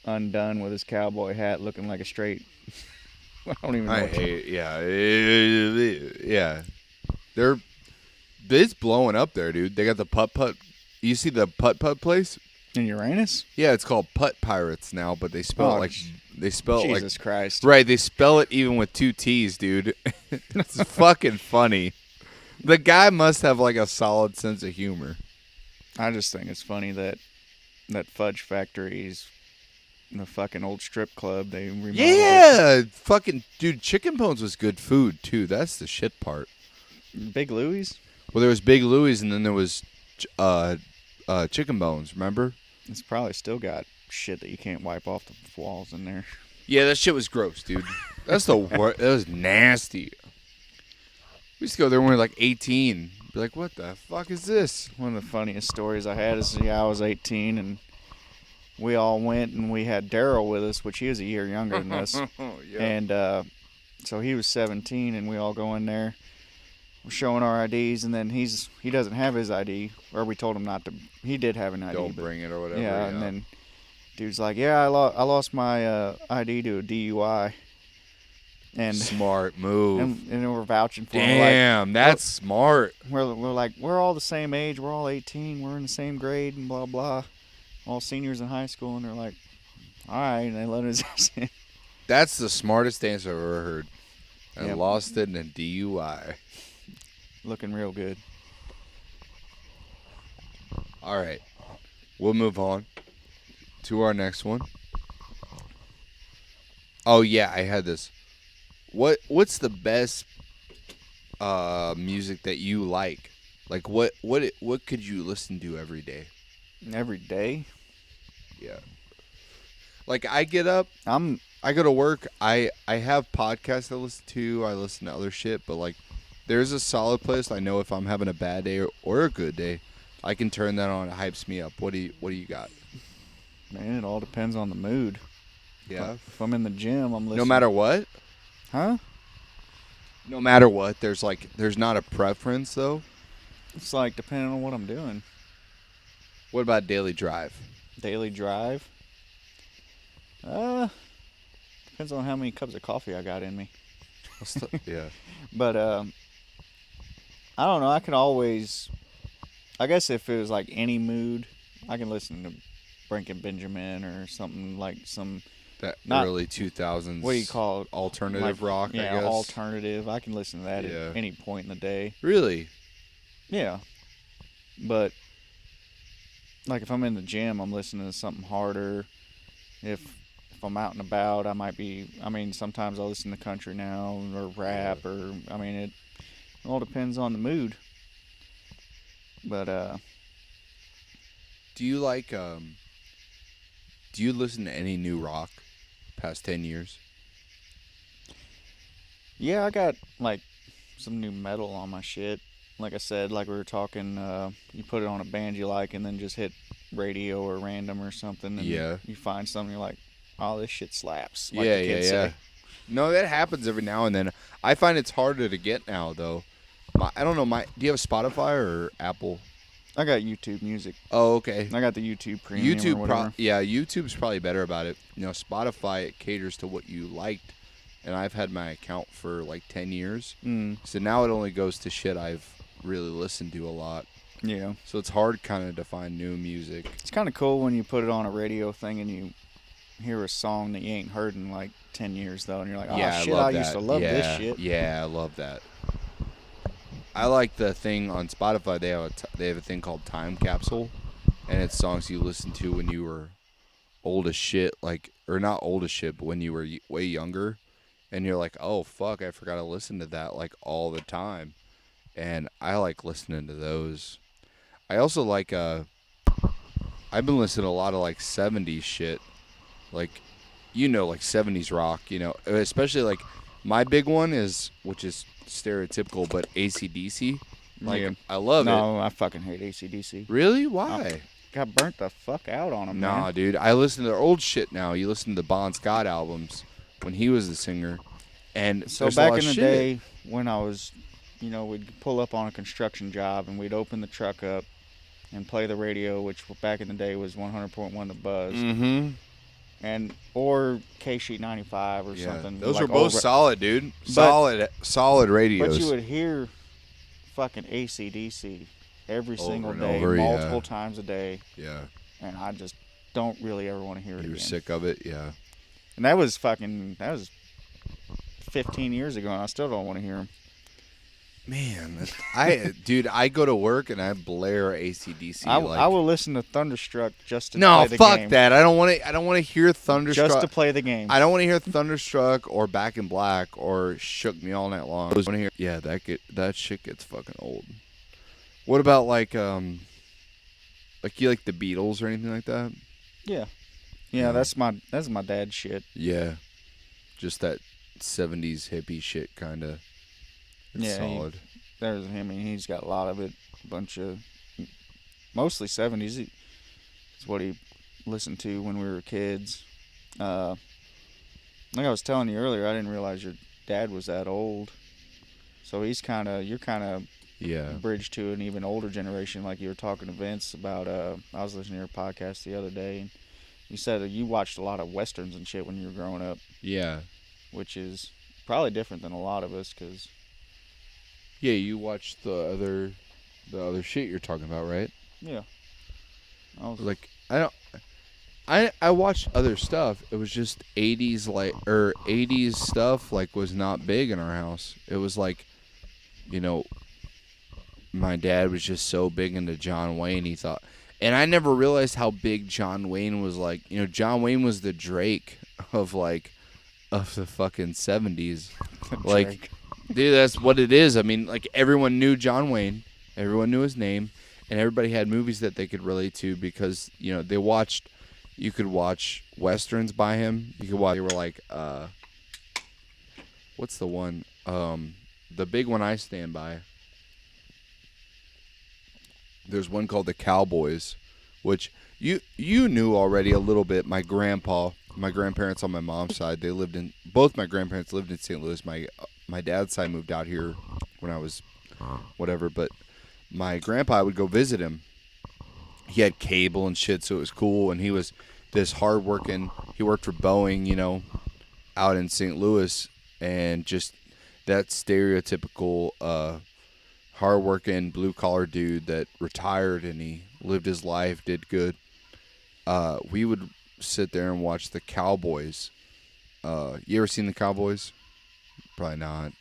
Speaker 2: undone with his cowboy hat, looking like a straight. I don't even know.
Speaker 1: I hate. Yeah. It's blowing up there, dude. They got the putt. You see the putt place?
Speaker 2: In Uranus?
Speaker 1: Yeah, it's called Putt Pirates now, but they spell it
Speaker 2: Jesus Christ.
Speaker 1: right. They spell it even with two T's, dude. It's fucking funny. The guy must have like a solid sense of humor.
Speaker 2: I just think it's funny that Fudge Factory's the fucking old strip club. They remodeled it.
Speaker 1: Yeah, fucking dude. Chicken Bones was good food too. That's the shit part.
Speaker 2: Big Louie's?
Speaker 1: Well, there was Big Louie's, and then there was Chicken Bones. Remember?
Speaker 2: It's probably still got shit that you can't wipe off the walls in there.
Speaker 1: Yeah, that shit was gross, dude. That's the worst. That was nasty. We used to go there when we were like 18. Be like, what the fuck is this?
Speaker 2: One of the funniest stories I had is I was 18 and we all went and we had Daryl with us, which he was a year younger than us.
Speaker 1: Yeah.
Speaker 2: And so he was 17 and we all go in there. We're showing our IDs and then he doesn't have his ID, or we told him not to. He did have an ID.
Speaker 1: Don't bring it or whatever.
Speaker 2: Yeah, and then dude's like, yeah, I lost my ID to a DUI. And
Speaker 1: smart move.
Speaker 2: And we're vouching for him.
Speaker 1: Damn, that's smart.
Speaker 2: We're like, we're all the same age. We're all 18. We're in the same grade and blah, blah. All seniors in high school. And they're like, all right. And they let his ass in.
Speaker 1: That's the smartest answer I've ever heard. I
Speaker 2: Yep.
Speaker 1: lost it in a DUI.
Speaker 2: Looking real good.
Speaker 1: All right. We'll move on to our next one. Oh yeah, I had this. What's the best music that you like? Like what could you listen to every day?
Speaker 2: Every day.
Speaker 1: Yeah. Like I get up,
Speaker 2: I'm
Speaker 1: I go to work, I have podcasts I listen to, I listen to other shit, but like there's a solid playlist I know if I'm having a bad day or a good day, I can turn that on, it hypes me up. What do you got?
Speaker 2: Man, it all depends on the mood.
Speaker 1: Yeah.
Speaker 2: If I'm in the gym, I'm listening.
Speaker 1: No matter what?
Speaker 2: Huh?
Speaker 1: No matter what, there's not a preference though.
Speaker 2: It's like depending on what I'm doing.
Speaker 1: What about daily drive?
Speaker 2: Daily drive. Depends on how many cups of coffee I got in me.
Speaker 1: Yeah.
Speaker 2: But I don't know. I can always. I guess if it was like any mood, I can listen to Breaking Benjamin or something like some.
Speaker 1: That
Speaker 2: Not-
Speaker 1: early 2000s.
Speaker 2: What do you call it?
Speaker 1: Alternative
Speaker 2: Like,
Speaker 1: rock, I
Speaker 2: Yeah,
Speaker 1: guess.
Speaker 2: alternative. I can listen to that
Speaker 1: Yeah.
Speaker 2: at any point in the day.
Speaker 1: Really?
Speaker 2: Yeah. But like if I'm in the gym, I'm listening to something harder. If I'm out and about, I might be. I mean, sometimes I'll listen to country now or rap or. I mean, it all depends on the mood. But
Speaker 1: Do you like do you listen to any new rock past 10 years?
Speaker 2: yeah, I got like some new metal on my shit. Like I said, like we were talking, you put it on a band you like, and then just hit radio or random or something, and
Speaker 1: Yeah.
Speaker 2: you find something you're like, oh, this shit slaps.
Speaker 1: Yeah,
Speaker 2: Like the
Speaker 1: yeah,
Speaker 2: kids
Speaker 1: yeah.
Speaker 2: say.
Speaker 1: No, that happens every now and then. I find it's harder to get now though. I don't know, do you have Spotify or Apple?
Speaker 2: I got YouTube Music.
Speaker 1: Oh, okay.
Speaker 2: I got the YouTube Premium or whatever.
Speaker 1: YouTube's probably better about it. You know, Spotify, it caters to what you liked, and I've had my account for like 10 years. So now it only goes to shit I've really listened to a lot.
Speaker 2: Yeah.
Speaker 1: So it's hard kind of to find new music.
Speaker 2: It's kind of cool when you put it on a radio thing and you hear a song that you ain't heard in like 10 years, though, and you're like, oh,
Speaker 1: Yeah,
Speaker 2: shit,
Speaker 1: I love
Speaker 2: I
Speaker 1: that.
Speaker 2: used to love
Speaker 1: yeah,
Speaker 2: this shit.
Speaker 1: Yeah, I love that. I like the thing on Spotify. They have a thing called Time Capsule, and it's songs you listened to when you were old as shit, like, or not old as shit, but when you were way younger, and you're like, oh fuck, I forgot to listen to that like all the time, and I like listening to those. I also like I've been listening to a lot of like 70s shit, like, you know, like 70s rock, you know, especially like my big one is, which is stereotypical, but AC/DC. Like,
Speaker 2: Yeah.
Speaker 1: I love it.
Speaker 2: No, I fucking hate AC/DC.
Speaker 1: Really? Why?
Speaker 2: Got burnt the fuck out on them,
Speaker 1: Nah,
Speaker 2: man.
Speaker 1: dude. I listen to their old shit now. You listen to the Bon Scott albums when he was the singer, and
Speaker 2: So
Speaker 1: there's a
Speaker 2: back
Speaker 1: lot
Speaker 2: in
Speaker 1: of
Speaker 2: the
Speaker 1: shit.
Speaker 2: day when I was, we'd pull up on a construction job and we'd open the truck up and play the radio, which back in the day was 100.1 The Buzz,
Speaker 1: Mm-hmm.
Speaker 2: or K Sheet 95 or
Speaker 1: Yeah,
Speaker 2: something.
Speaker 1: those
Speaker 2: like
Speaker 1: are both
Speaker 2: old
Speaker 1: solid, dude. Solid radios.
Speaker 2: But you would hear fucking AC/DC every
Speaker 1: Over
Speaker 2: single
Speaker 1: and
Speaker 2: day,
Speaker 1: over, yeah.
Speaker 2: multiple times a day,
Speaker 1: Yeah,
Speaker 2: and I just don't really ever want to hear it
Speaker 1: you were
Speaker 2: again.
Speaker 1: sick of it. Yeah.
Speaker 2: And that was 15 years ago, and I still don't want to hear them.
Speaker 1: Man, I go to work and I blare AC/DC.
Speaker 2: I will listen to Thunderstruck just to
Speaker 1: No,
Speaker 2: play the
Speaker 1: fuck
Speaker 2: game.
Speaker 1: that. I don't want to hear Thunderstruck.
Speaker 2: Just to play the game.
Speaker 1: I don't want to hear Thunderstruck or Back in Black or Shook Me All Night Long. I want to hear, yeah, that shit gets fucking old. What about like you like the Beatles or anything like that?
Speaker 2: Yeah,
Speaker 1: Yeah.
Speaker 2: that's my dad's shit.
Speaker 1: Yeah, just that 70s hippie shit kind of. It's
Speaker 2: Yeah,
Speaker 1: solid.
Speaker 2: There's him. I mean, he's got a lot of it. A bunch of mostly 70s. It's what he listened to when we were kids. Like I was telling you earlier, I didn't realize your dad was that old. So you're kind of
Speaker 1: Yeah.
Speaker 2: bridge to an even older generation. Like you were talking to Vince about. I was listening to your podcast the other day, and you said that you watched a lot of westerns and shit when you were growing up,
Speaker 1: Yeah.
Speaker 2: which is probably different than a lot of us, because.
Speaker 1: Yeah, you watched the other shit you're talking about, right?
Speaker 2: Yeah.
Speaker 1: Like I watched other stuff. It was just 80s 80s stuff like was not big in our house. It was like, you know, my dad was just so big into John Wayne, he thought, And I never realized how big John Wayne was. Like, John Wayne was the Drake of the fucking 70s. Like,
Speaker 2: Drake.
Speaker 1: dude, that's what it is. I mean, like, everyone knew John Wayne, everyone knew his name, and everybody had movies that they could relate to because you could watch westerns by him. You could watch. They were like, what's the one? The big one I stand by. There's one called The Cowboys, which you knew already a little bit. My grandparents on my mom's side, both my grandparents lived in St. Louis. My dad's side moved out here when I was whatever, but my grandpa would go visit him. He had cable and shit, so it was cool. And he was this hardworking. He worked for Boeing, out in St. Louis, and just that stereotypical hardworking blue collar dude that retired and he lived his life, did good. We would sit there and watch the Cowboys. You ever seen the Cowboys? Probably not.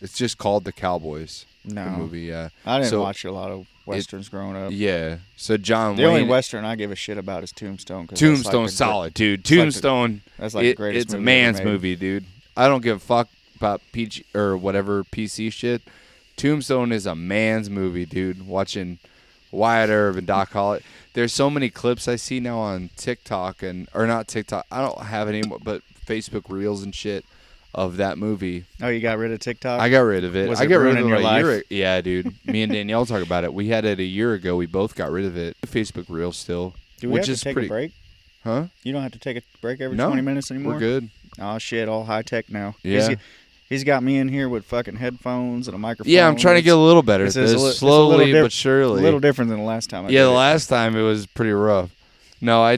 Speaker 1: It's just called the Cowboys.
Speaker 2: No.
Speaker 1: The movie, yeah.
Speaker 2: I didn't watch a lot of westerns growing up.
Speaker 1: Yeah. So John
Speaker 2: The
Speaker 1: Wayne.
Speaker 2: only western I give a shit about is Tombstone.
Speaker 1: Tombstone's solid, dude. Tombstone.
Speaker 2: That's like the greatest
Speaker 1: it's a
Speaker 2: movie
Speaker 1: man's
Speaker 2: ever made.
Speaker 1: movie, dude. I don't give a fuck about PG or whatever PC shit. Tombstone is a man's movie, dude. Watching Wyatt Earp and Doc Holliday. There's so many clips I see now on TikTok or not TikTok. I don't have it anymore, but Facebook Reels and shit of that movie.
Speaker 2: Oh, you got rid of TikTok?
Speaker 1: I got rid of it.
Speaker 2: Was
Speaker 1: I
Speaker 2: it
Speaker 1: got rid of
Speaker 2: ruining
Speaker 1: it
Speaker 2: your
Speaker 1: a year.
Speaker 2: life?
Speaker 1: Yeah, dude. Me and Danielle talk about it. We had it a year ago. We both got rid of it. Facebook Reels still.
Speaker 2: Do we
Speaker 1: which
Speaker 2: have
Speaker 1: is
Speaker 2: to take
Speaker 1: pretty,
Speaker 2: a break?
Speaker 1: Huh?
Speaker 2: You don't have to take a break every
Speaker 1: No,
Speaker 2: 20 minutes anymore?
Speaker 1: We're good.
Speaker 2: Oh, shit. All high tech now.
Speaker 1: Yeah.
Speaker 2: He's got me in here with fucking headphones and a microphone.
Speaker 1: Yeah, I'm trying to get a little better at
Speaker 2: This is
Speaker 1: this.
Speaker 2: it's a little
Speaker 1: Slowly
Speaker 2: diff-
Speaker 1: but surely.
Speaker 2: A little different than the last time I did
Speaker 1: Yeah, the
Speaker 2: it.
Speaker 1: last time it was pretty rough. No,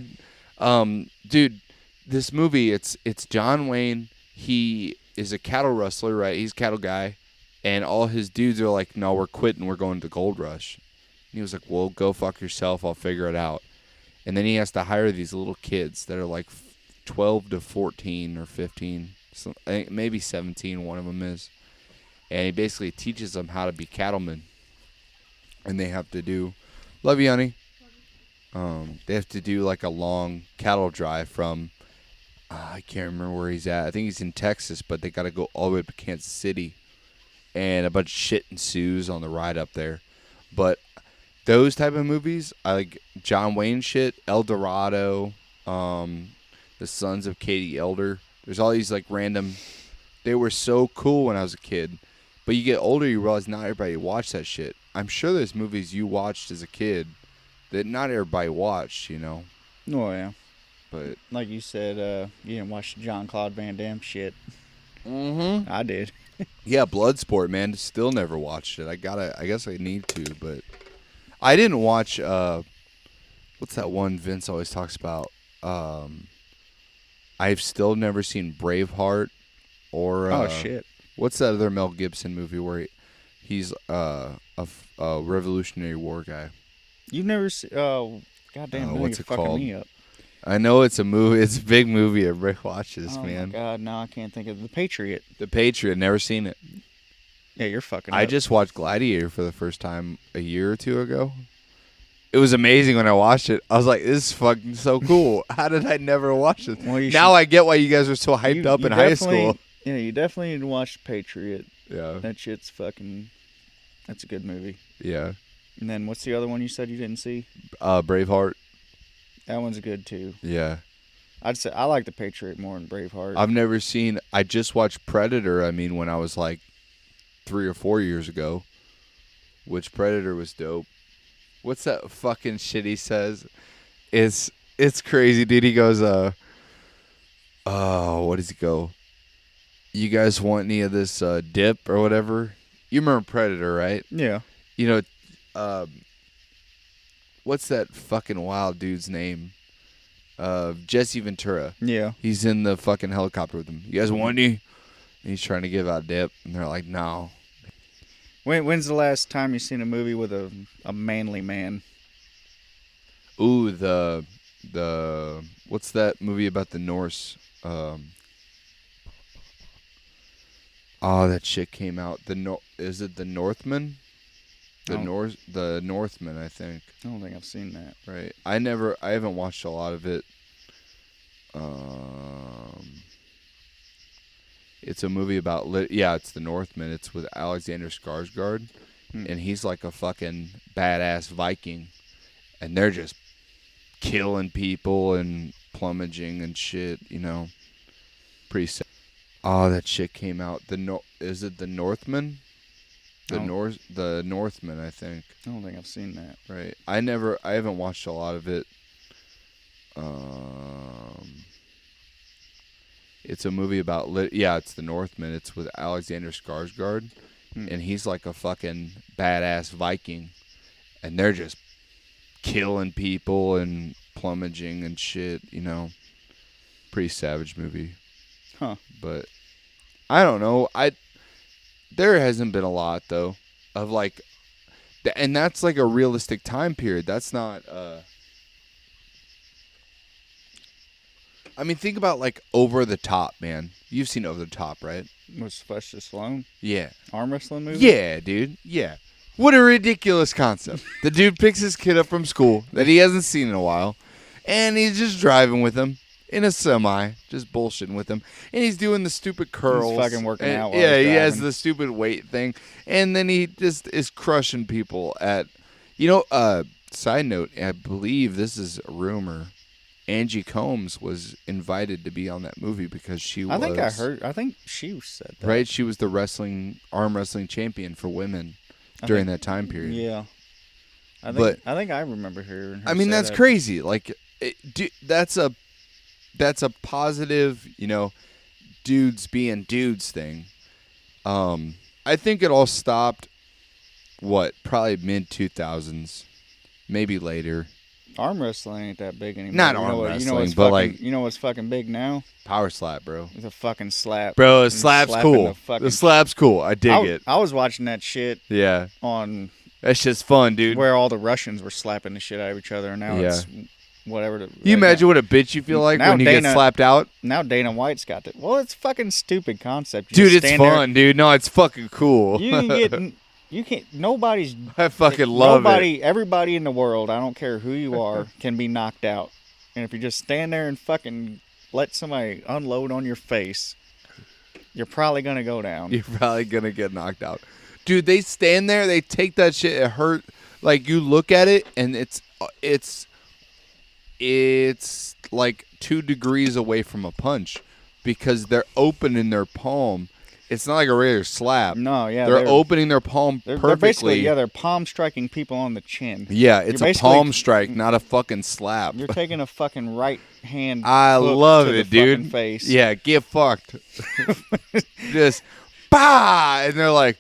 Speaker 1: dude, this movie, it's John Wayne. He is a cattle rustler, right? He's a cattle guy, and all his dudes are like, "No, we're quitting. We're going to Gold Rush." And he was like, "Well, go fuck yourself. I'll figure it out." And then he has to hire these little kids that are like 12 to 14 or 15, I think maybe 17. One of them is, and he basically teaches them how to be cattlemen. And they have to do, love you, honey. They have to do like a long cattle drive from, I can't remember where he's at. I think he's in Texas, but they got to go all the way up to Kansas City. And a bunch of shit ensues on the ride up there. But those type of movies, I like John Wayne shit, El Dorado, The Sons of Katie Elder. There's all these like random, they were so cool when I was a kid. But you get older, you realize not everybody watched that shit. I'm sure there's movies you watched as a kid that not everybody watched,
Speaker 2: Oh, yeah.
Speaker 1: But
Speaker 2: Like you said, you didn't watch John Claude Van Damme shit.
Speaker 1: mm-hmm.
Speaker 2: I did.
Speaker 1: Yeah, Bloodsport, man. Still never watched it. I guess I need to, but I didn't watch. What's that one Vince always talks about? I've still never seen Braveheart or.
Speaker 2: Oh, shit.
Speaker 1: What's that other Mel Gibson movie where he's a Revolutionary War guy?
Speaker 2: You've never seen. Oh, goddamn!
Speaker 1: What's
Speaker 2: You're
Speaker 1: it
Speaker 2: fucking
Speaker 1: called?
Speaker 2: me up.
Speaker 1: I know it's a movie. It's a big movie. Everybody watches,
Speaker 2: Oh
Speaker 1: man.
Speaker 2: my god, no, I can't think of The Patriot.
Speaker 1: The Patriot. Never seen it.
Speaker 2: Yeah, you're fucking.
Speaker 1: I
Speaker 2: up.
Speaker 1: just watched Gladiator for the first time a year or two ago. It was amazing when I watched it. I was like, "This is fucking so cool! How did I never watch this?"
Speaker 2: Well,
Speaker 1: Now I get why you guys were so hyped up in high school.
Speaker 2: Yeah, you definitely need to watch The Patriot.
Speaker 1: Yeah,
Speaker 2: That shit's fucking. That's a good movie.
Speaker 1: yeah.
Speaker 2: And then what's the other one you said you didn't see?
Speaker 1: Braveheart.
Speaker 2: That one's good too.
Speaker 1: Yeah,
Speaker 2: I'd say I like The Patriot more than Braveheart.
Speaker 1: I've never seen. I just watched Predator. I mean, when I was like 3 or 4 years ago, which Predator was dope. What's that fucking shit he says? It's crazy, dude. He goes, what does he go? You guys want any of this dip or whatever? You remember Predator, right?
Speaker 2: Yeah.
Speaker 1: You know, what's that fucking wild dude's name? Jesse Ventura.
Speaker 2: Yeah.
Speaker 1: He's in the fucking helicopter with him. You guys want any? And he's trying to give out dip, and they're like, no.
Speaker 2: When's the last time you seen a movie with a manly man?
Speaker 1: Ooh, the what's that movie about the Norse? That shit came out. Is it The Northman? The Northman, I think.
Speaker 2: I don't think I've seen that.
Speaker 1: Right. I haven't watched a lot of it. It's a movie about it's the Northman. It's with Alexander Skarsgård, and he's like a fucking badass Viking, and they're just killing people and plumaging and shit. Pretty sad. Oh, that shit came out. Is it the Northman? The Northman, I think.
Speaker 2: I don't think I've seen that.
Speaker 1: Right. I haven't watched a lot of it. It's a movie about it's the Northman. It's with Alexander Skarsgård, and he's like a fucking badass Viking, and they're just killing people and plumaging and shit. Pretty savage movie.
Speaker 2: Huh.
Speaker 1: But I don't know. There hasn't been a lot though of like, and that's like a realistic time period. That's not. I mean, think about like Over the Top, man. You've seen Over the Top, right?
Speaker 2: Was Sylvester Stallone?
Speaker 1: Yeah.
Speaker 2: Arm wrestling movie?
Speaker 1: Yeah, dude. Yeah. What a ridiculous concept. The dude picks his kid up from school that he hasn't seen in a while, and he's just driving with him in a semi, just bullshitting with him, and he's doing the stupid curls.
Speaker 2: He's fucking working out while
Speaker 1: yeah,
Speaker 2: he's
Speaker 1: he has
Speaker 2: driving.
Speaker 1: the stupid weight thing, and then he just is crushing people at, side note, I believe this is a rumor. Angie Combs was invited to be on that movie because she was.
Speaker 2: I think she said that.
Speaker 1: Right, she was the arm wrestling champion for women during that time period.
Speaker 2: Yeah. I think I remember hearing her.
Speaker 1: I mean,
Speaker 2: say
Speaker 1: that's
Speaker 2: that.
Speaker 1: crazy. Like, that's a positive, dudes being dudes thing. I think it all stopped. Probably mid 2000s, maybe later.
Speaker 2: Arm wrestling ain't that big anymore.
Speaker 1: Not arm wrestling, but like
Speaker 2: you know what's fucking big now?
Speaker 1: Power slap, bro.
Speaker 2: It's a fucking slap.
Speaker 1: Bro, the slap's cool.
Speaker 2: The
Speaker 1: The slap's cool. I dig it.
Speaker 2: I was watching that shit
Speaker 1: Yeah,
Speaker 2: on
Speaker 1: that's just fun, dude.
Speaker 2: where all the Russians were slapping the shit out of each other, and now it's whatever.
Speaker 1: You imagine what a bitch you feel like
Speaker 2: Now
Speaker 1: when you get slapped out?
Speaker 2: Now Dana White's got it. Well, it's a fucking stupid concept. You
Speaker 1: Dude,
Speaker 2: just
Speaker 1: it's
Speaker 2: stand there-
Speaker 1: fun, dude. No, it's fucking cool.
Speaker 2: You can get. You can't. Nobody's.
Speaker 1: I fucking love it.
Speaker 2: Everybody in the world, I don't care who you are, can be knocked out. And if you just stand there and fucking let somebody unload on your face, you're probably gonna go down.
Speaker 1: You're probably gonna get knocked out. Dude, they stand there, they take that shit, it hurt. Like, you look at it, and it's like 2 degrees away from a punch because they're opening their palm. It's not like a regular slap.
Speaker 2: No, yeah.
Speaker 1: They're opening their palm perfectly.
Speaker 2: They're basically, they're palm striking people on the chin.
Speaker 1: Yeah, it's a palm strike, not a fucking slap.
Speaker 2: You're taking a fucking right hand.
Speaker 1: I love
Speaker 2: to
Speaker 1: it,
Speaker 2: the
Speaker 1: dude.
Speaker 2: fucking face.
Speaker 1: Yeah, get fucked. Just, bah! And they're like,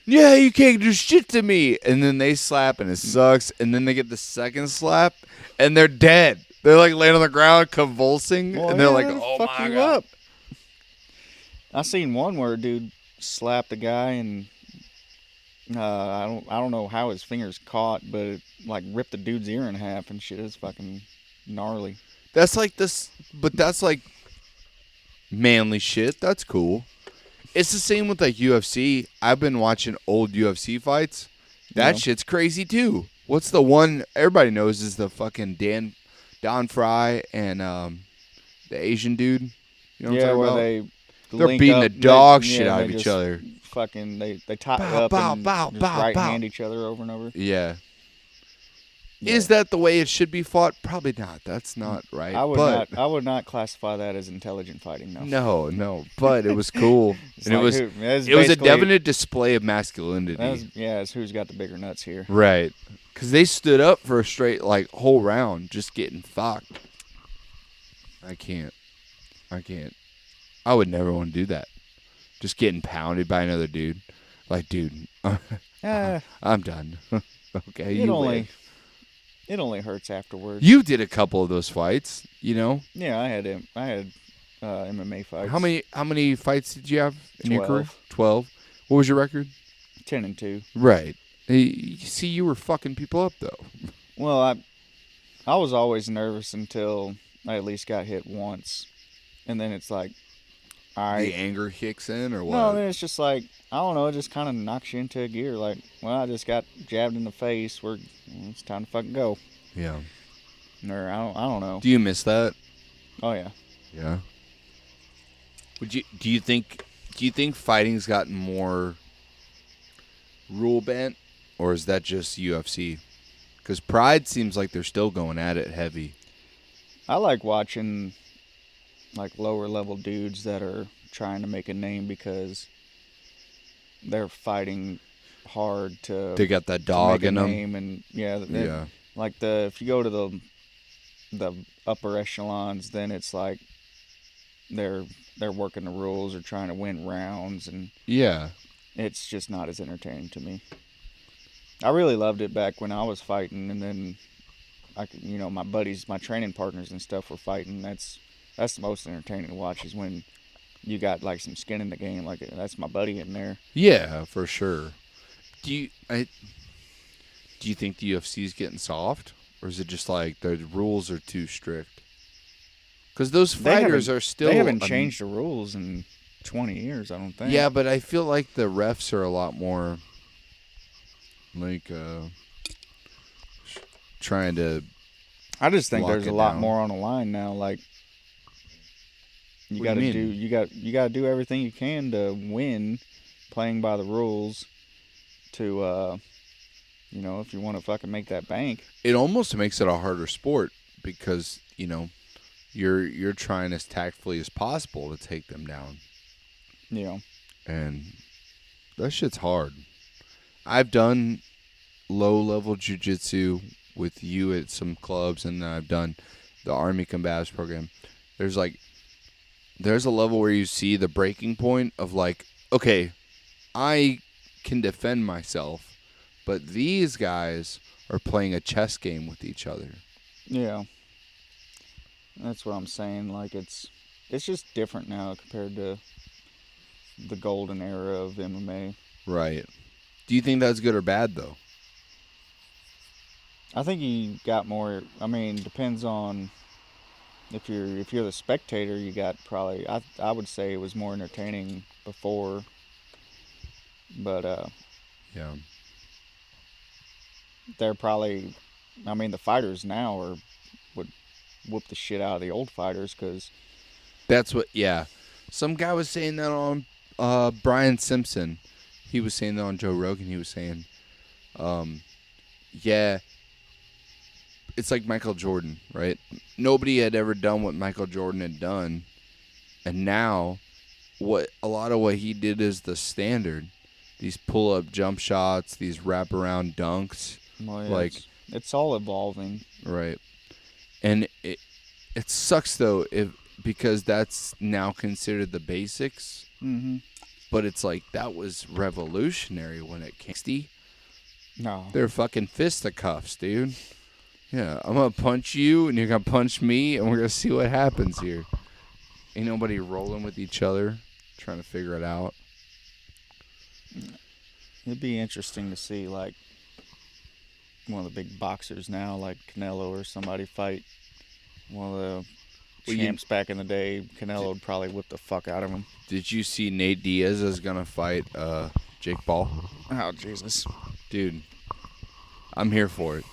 Speaker 1: yeah, you can't do shit to me. And then they slap, and it sucks. And then they get the second slap, and they're dead. They're like laying on the ground, convulsing, and they're like, "Oh my god!"
Speaker 2: Up. I seen one where a dude slapped a guy, and I don't know how his fingers caught, but it like ripped the dude's ear in half and shit. It's fucking gnarly.
Speaker 1: That's like this, but that's like manly shit. That's cool. It's the same with like UFC. I've been watching old UFC fights. That shit's crazy too. What's the one everybody knows is the fucking Don Fry and the Asian dude. You know what I'm talking about? They're beating the dog shit out of each other.
Speaker 2: Fucking, they tie up and just right hand each other over and over.
Speaker 1: Yeah. Is that the way it should be fought? Probably not. That's not right.
Speaker 2: I would not classify that as intelligent fighting.
Speaker 1: No. But it was cool, and
Speaker 2: like
Speaker 1: it was a definite display of masculinity.
Speaker 2: It's who's got the bigger nuts here.
Speaker 1: Right. Because they stood up for a straight whole round, just getting fucked. I can't. I would never want to do that. Just getting pounded by another dude. Like, dude, I'm done. Okay,
Speaker 2: it only hurts afterwards.
Speaker 1: You did a couple of those fights, you know?
Speaker 2: Yeah, I had MMA fights.
Speaker 1: How many fights did you have in your
Speaker 2: 12.
Speaker 1: career? 12. What was your record?
Speaker 2: 10-2.
Speaker 1: Right. See, you were fucking people up though.
Speaker 2: Well, I was always nervous until I at least got hit once, and then it's like
Speaker 1: The
Speaker 2: I
Speaker 1: anger kicks in, or
Speaker 2: no,
Speaker 1: what?
Speaker 2: then it's just like I don't know. It just kind of knocks you into a gear. Like, well, I just got jabbed in the face. It's time to fucking go.
Speaker 1: Yeah.
Speaker 2: Or I don't know.
Speaker 1: Do you miss that?
Speaker 2: Oh yeah.
Speaker 1: Yeah. Would you? Do you think? Do you think fighting's gotten more rule bent, or is that just UFC? Because Pride seems like they're still going at it heavy.
Speaker 2: I like watching like lower level dudes that are trying to make a name because they're fighting hard
Speaker 1: They got that
Speaker 2: to make
Speaker 1: dog
Speaker 2: a
Speaker 1: in them.
Speaker 2: name, and yeah,
Speaker 1: Yeah.
Speaker 2: like if you go to the upper echelons, then it's like they're working the rules or trying to win rounds, and
Speaker 1: Yeah.
Speaker 2: it's just not as entertaining to me. I really loved it back when I was fighting, and then my buddies, my training partners and stuff were fighting. That's the most entertaining to watch is when you got like some skin in the game. Like that's my buddy in there.
Speaker 1: Yeah, for sure. Do you think the UFC is getting soft, or is it just like the rules are too strict? Because those fighters are still.
Speaker 2: They haven't changed the rules in 20 years. I don't think.
Speaker 1: Yeah, but I feel like the refs are a lot more like trying to.
Speaker 2: I just think
Speaker 1: lock
Speaker 2: there's a
Speaker 1: it
Speaker 2: lot
Speaker 1: down.
Speaker 2: more on the line now. Like you
Speaker 1: What
Speaker 2: got
Speaker 1: do you
Speaker 2: to do,
Speaker 1: mean?
Speaker 2: you got to do everything you can to win, playing by the rules. To if you want to fucking make that bank.
Speaker 1: It almost makes it a harder sport because you're trying as tactfully as possible to take them down,
Speaker 2: Yeah.
Speaker 1: and that shit's hard. I've done low-level jiu-jitsu with you at some clubs, and then I've done the Army Combatives program. There's a level where you see the breaking point of like, okay, I can defend myself, but these guys are playing a chess game with each other.
Speaker 2: Yeah. That's what I'm saying. Like it's just different now compared to the golden era of MMA.
Speaker 1: Right. Do you think that's good or bad, though?
Speaker 2: I think you got more. I mean, depends on if you're the spectator. You got probably. I would say it was more entertaining before, but
Speaker 1: Yeah.
Speaker 2: they're probably. I mean, the fighters now would whoop the shit out of the old fighters because
Speaker 1: That's what, yeah. Some guy was saying that on Brian Simpson. He was saying that on Joe Rogan. He was saying, yeah, it's like Michael Jordan, right? Nobody had ever done what Michael Jordan had done. And now, a lot of what he did is the standard. These pull-up jump shots, these wraparound dunks.
Speaker 2: well, yeah,
Speaker 1: Like,
Speaker 2: it's all evolving.
Speaker 1: right. And it sucks, though, because that's now considered the basics.
Speaker 2: Mm-hmm.
Speaker 1: But it's like, that was revolutionary when it came.
Speaker 2: No.
Speaker 1: They're fucking fisticuffs, dude. Yeah, I'm going to punch you, and you're going to punch me, and we're going to see what happens here. Ain't nobody rolling with each other, trying to figure it out.
Speaker 2: It'd be interesting to see, like, one of the big boxers now, like Canelo or somebody, fight one of the champs back in the day. Canelo would probably whip the fuck out of him.
Speaker 1: Did you see Nate Diaz is going to fight Jake Paul?
Speaker 2: Oh, Jesus.
Speaker 1: Dude, I'm here for it.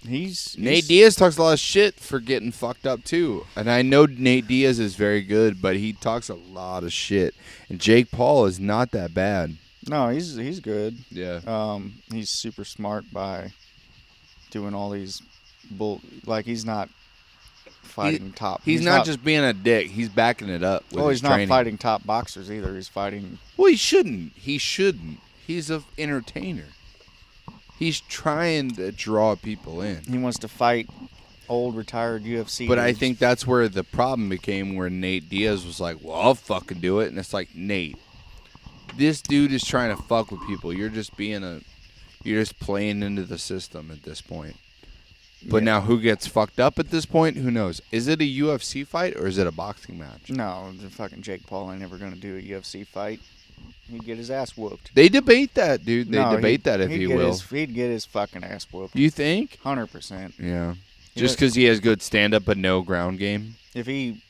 Speaker 2: He's
Speaker 1: Nate Diaz talks a lot of shit for getting fucked up, too. And I know Nate Diaz is very good, but he talks a lot of shit. And Jake Paul is not that bad.
Speaker 2: No, he's good.
Speaker 1: Yeah.
Speaker 2: He's super smart by doing all these like he's not fighting top.
Speaker 1: He's not just being a dick. He's backing it up with his
Speaker 2: he's not
Speaker 1: training.
Speaker 2: fighting top boxers either. He's fighting.
Speaker 1: Well, he shouldn't. He shouldn't. He's an entertainer. He's trying to draw people in.
Speaker 2: He wants to fight old retired UFC.
Speaker 1: But I
Speaker 2: dudes.
Speaker 1: think that's where the problem became, where Nate Diaz was like, well, I'll fucking do it. And it's like, Nate, this dude is trying to fuck with people. You're just playing into the system at this point. But now who gets fucked up at this point? Who knows? Is it a UFC fight or is it a boxing match?
Speaker 2: No, the fucking Jake Paul ain't never gonna do a UFC fight. He'd get his ass whooped.
Speaker 1: They debate that, dude. They debate that if he will.
Speaker 2: He'd get his fucking ass whooped.
Speaker 1: You think?
Speaker 2: 100%.
Speaker 1: Yeah. Just because he has good stand-up but no ground game?
Speaker 2: If he,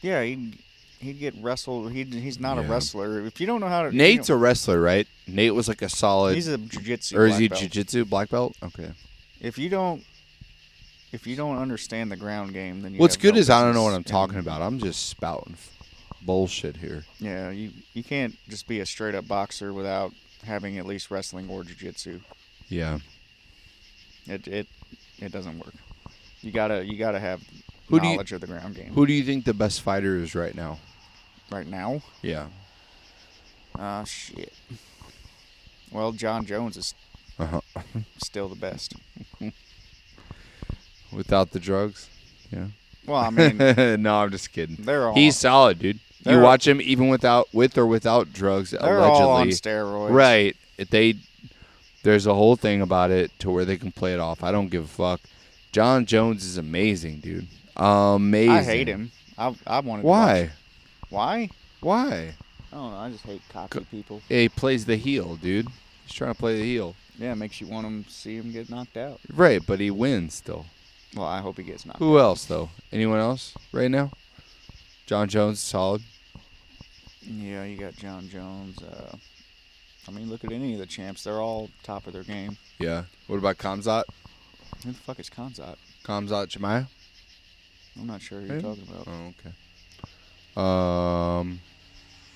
Speaker 2: yeah, he. he'd get wrestled. He's not a
Speaker 1: Yeah.
Speaker 2: wrestler. If you don't know how to,
Speaker 1: Nate's a wrestler, right? Nate was like a solid.
Speaker 2: he's a jiu-jitsu
Speaker 1: Or is
Speaker 2: black
Speaker 1: he
Speaker 2: belt.
Speaker 1: jiu-jitsu black belt? Okay.
Speaker 2: If you don't understand the ground game, then you
Speaker 1: What's
Speaker 2: have
Speaker 1: good
Speaker 2: no
Speaker 1: is I don't know what
Speaker 2: business
Speaker 1: I'm talking about. I'm just spouting bullshit here.
Speaker 2: Yeah, you can't just be a straight up boxer without having at least wrestling or jiu-jitsu.
Speaker 1: Yeah.
Speaker 2: It doesn't work. You gotta have
Speaker 1: Who do you-
Speaker 2: knowledge of the ground game.
Speaker 1: Who do you think the best fighter is right now?
Speaker 2: Right now?
Speaker 1: Yeah.
Speaker 2: Shit. Well, John Jones is
Speaker 1: Uh-huh.
Speaker 2: still the best.
Speaker 1: Without the drugs? Yeah.
Speaker 2: Well, I mean,
Speaker 1: No, I'm just kidding.
Speaker 2: they're all
Speaker 1: He's solid, dude. You
Speaker 2: they're-
Speaker 1: watch him even with or without drugs,
Speaker 2: they're
Speaker 1: allegedly.
Speaker 2: all on steroids.
Speaker 1: Right. There's a whole thing about it to where they can play it off. I don't give a fuck. John Jones is amazing, dude. Amazing.
Speaker 2: I hate him. I wanted
Speaker 1: Why?
Speaker 2: to watch. Why?
Speaker 1: Why?
Speaker 2: I don't know. I just hate cocky people.
Speaker 1: Yeah, he plays the heel, dude. He's trying to play the heel.
Speaker 2: Yeah, it makes you want to see him get knocked out.
Speaker 1: Right, but he wins still.
Speaker 2: Well, I hope he gets knocked out.
Speaker 1: Who else, though? Anyone else right now? John Jones is solid.
Speaker 2: Yeah, you got John Jones. I mean, look at any of the champs. They're all top of their game.
Speaker 1: Yeah. What about Kamzat?
Speaker 2: Who the fuck is Khanzat?
Speaker 1: Kamzat Chimaev?
Speaker 2: I'm not sure who
Speaker 1: Hey.
Speaker 2: you're talking about.
Speaker 1: Oh, okay.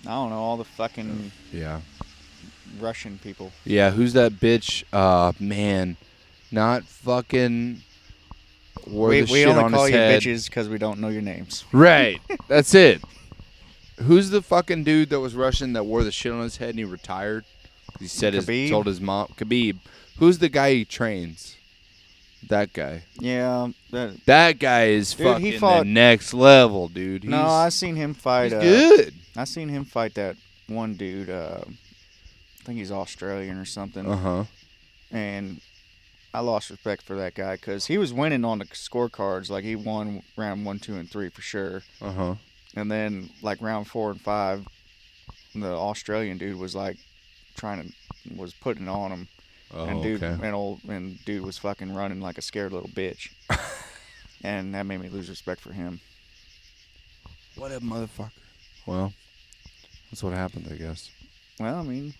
Speaker 2: I don't know. All the fucking
Speaker 1: Yeah.
Speaker 2: Russian people.
Speaker 1: Yeah, who's that bitch? Man. Not fucking wore the
Speaker 2: We
Speaker 1: shit
Speaker 2: only
Speaker 1: on
Speaker 2: call
Speaker 1: his
Speaker 2: you
Speaker 1: head.
Speaker 2: bitches because we don't know your names.
Speaker 1: Right. That's it. Who's the fucking dude that was Russian that wore the shit on his head and he retired? He said
Speaker 2: Khabib?
Speaker 1: told his mom. Khabib. Who's the guy he trains? That guy.
Speaker 2: Yeah.
Speaker 1: That guy is
Speaker 2: Dude, he
Speaker 1: fucking
Speaker 2: fought-
Speaker 1: the next level, dude.
Speaker 2: No, I seen him fight.
Speaker 1: He's good.
Speaker 2: I seen him fight that one dude. I think he's Australian or something.
Speaker 1: Uh-huh.
Speaker 2: And I lost respect for that guy because he was winning on the scorecards. Like, he won round 1, 2, and 3 for sure.
Speaker 1: Uh-huh.
Speaker 2: And then, like, round 4 and 5, the Australian dude was like was putting it on him.
Speaker 1: Oh,
Speaker 2: And dude,
Speaker 1: okay.
Speaker 2: and dude was fucking running like a scared little bitch. And that made me lose respect for him.
Speaker 1: What a motherfucker. Well, that's what happened, I guess.
Speaker 2: Well, I mean,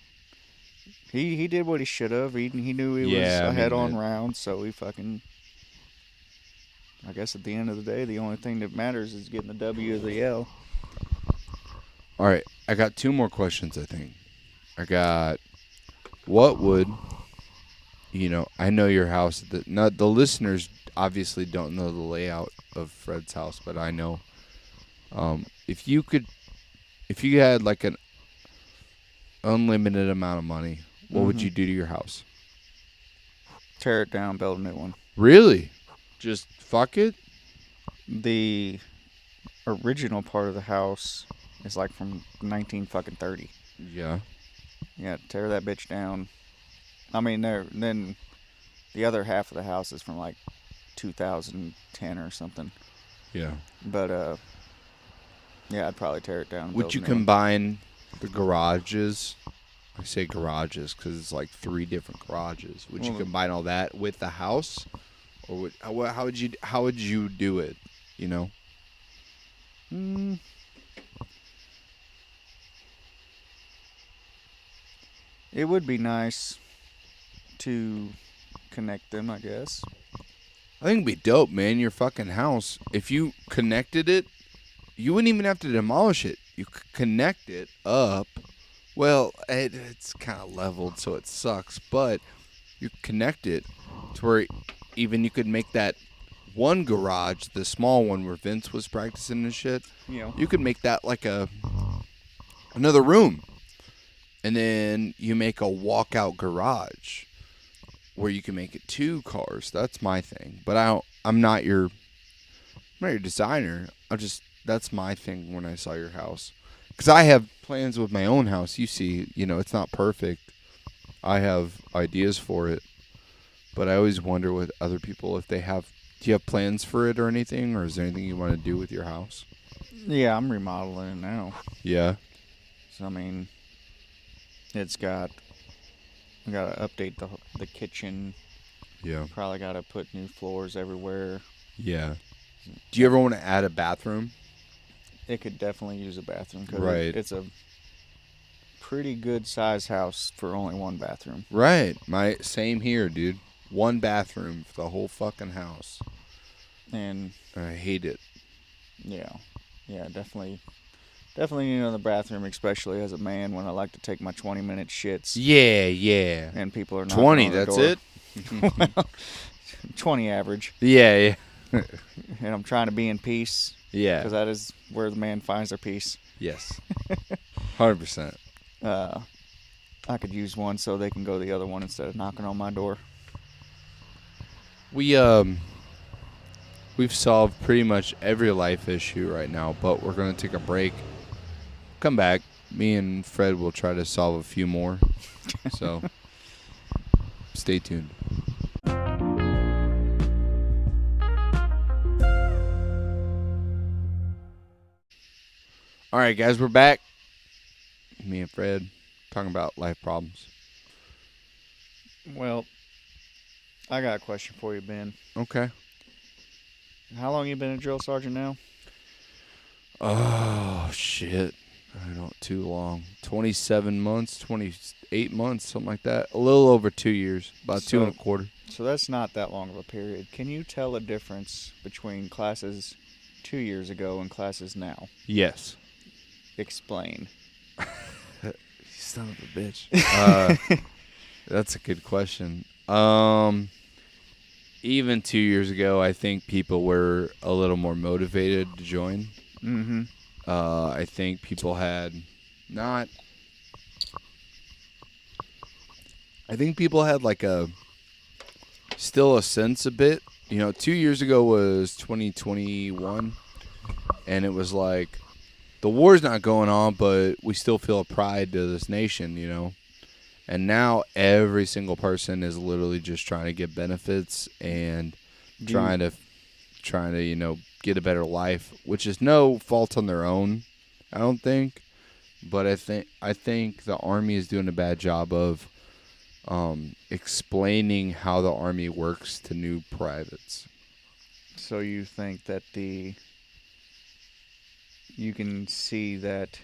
Speaker 2: he did what he should have. He knew he
Speaker 1: Yeah,
Speaker 2: was
Speaker 1: I
Speaker 2: ahead
Speaker 1: mean,
Speaker 2: on rounds, so he fucking. I guess at the end of the day, the only thing that matters is getting the W or the L.
Speaker 1: All right, I got 2 more questions, I think. I got, what would, I know your house. The listeners obviously don't know the layout of Fred's house, but I know. If you had like an unlimited amount of money, what would you do to your house?
Speaker 2: Tear it down, build a new one.
Speaker 1: Really? Just fuck it?
Speaker 2: The original part of the house is like from 1930.
Speaker 1: Yeah.
Speaker 2: Yeah, tear that bitch down. I mean, then the other half of the house is from like 2010 or something.
Speaker 1: Yeah.
Speaker 2: But yeah, I'd probably tear it down. and
Speaker 1: Would
Speaker 2: build
Speaker 1: you
Speaker 2: a new one.
Speaker 1: combine the garages? I say garages because it's like 3 different garages. Would you
Speaker 2: Well,
Speaker 1: combine all that with the house, or how would you do it?
Speaker 2: Mm. It would be nice to connect them, I guess.
Speaker 1: I think it'd be dope, man. Your fucking house. If you connected it, you wouldn't even have to demolish it. You could connect it up. Well, it's kind of leveled, so it sucks. But you connect it to where even you could make that one garage, the small one where Vince was practicing and shit. You could make that like another room, and then you make a walkout garage where you can make it 2 cars. That's my thing. But I'm not your designer. That's my thing when I saw your house. Because I have plans with my own house. You see, it's not perfect. I have ideas for it. But I always wonder with other people if they have. Do you have plans for it or anything? Or is there anything you want to do with your house?
Speaker 2: Yeah, I'm remodeling it now.
Speaker 1: Yeah.
Speaker 2: So, I mean, I got to update the kitchen.
Speaker 1: Yeah.
Speaker 2: Probably got to put new floors everywhere.
Speaker 1: Yeah. Do you ever want to add a bathroom?
Speaker 2: it could definitely use a bathroom because
Speaker 1: Right.
Speaker 2: it's a pretty good size house for only one bathroom.
Speaker 1: Right. My same here, dude. One bathroom for the whole fucking house.
Speaker 2: And
Speaker 1: I hate it.
Speaker 2: yeah, yeah, definitely. Definitely need another bathroom, especially as a man when I like to take my 20-minute shits
Speaker 1: Yeah, yeah.
Speaker 2: and people are knocking
Speaker 1: 20,
Speaker 2: on the
Speaker 1: that's
Speaker 2: door.
Speaker 1: it?
Speaker 2: Well, 20 average.
Speaker 1: Yeah, yeah.
Speaker 2: And I'm trying to be in peace
Speaker 1: Yeah.
Speaker 2: because that is where the man finds their peace.
Speaker 1: Yes. 100%.
Speaker 2: I could use one so they can go to the other one instead of knocking on my door.
Speaker 1: We've solved pretty much every life issue right now, but we're going to take a break. Come back. Me and Fred will try to solve a few more. So, stay tuned. All right, guys, we're back. Me and Fred talking about life problems.
Speaker 2: Well, I got a question for you, Ben.
Speaker 1: Okay.
Speaker 2: How long you been a drill sergeant now?
Speaker 1: Oh, shit. I don't too long. 27 months, 28 months, something like that. A little over 2 years. About two and a quarter.
Speaker 2: So that's not that long of a period. Can you tell a difference between classes 2 years ago and classes now?
Speaker 1: Yes.
Speaker 2: Explain.
Speaker 1: You son of a bitch. That's a good question. Even 2 years ago, I think people were a little more motivated to join.
Speaker 2: Mm-hmm.
Speaker 1: I think people had not. I think people had like still a sense a bit. 2 years ago was 2021, and it was like the war's not going on, but we still feel a pride to this nation. And now every single person is literally just trying to get benefits and trying to get a better life, which is no fault on their own, I don't think. But I think the Army is doing a bad job of explaining how the Army works to new privates.
Speaker 2: So you think that you can see that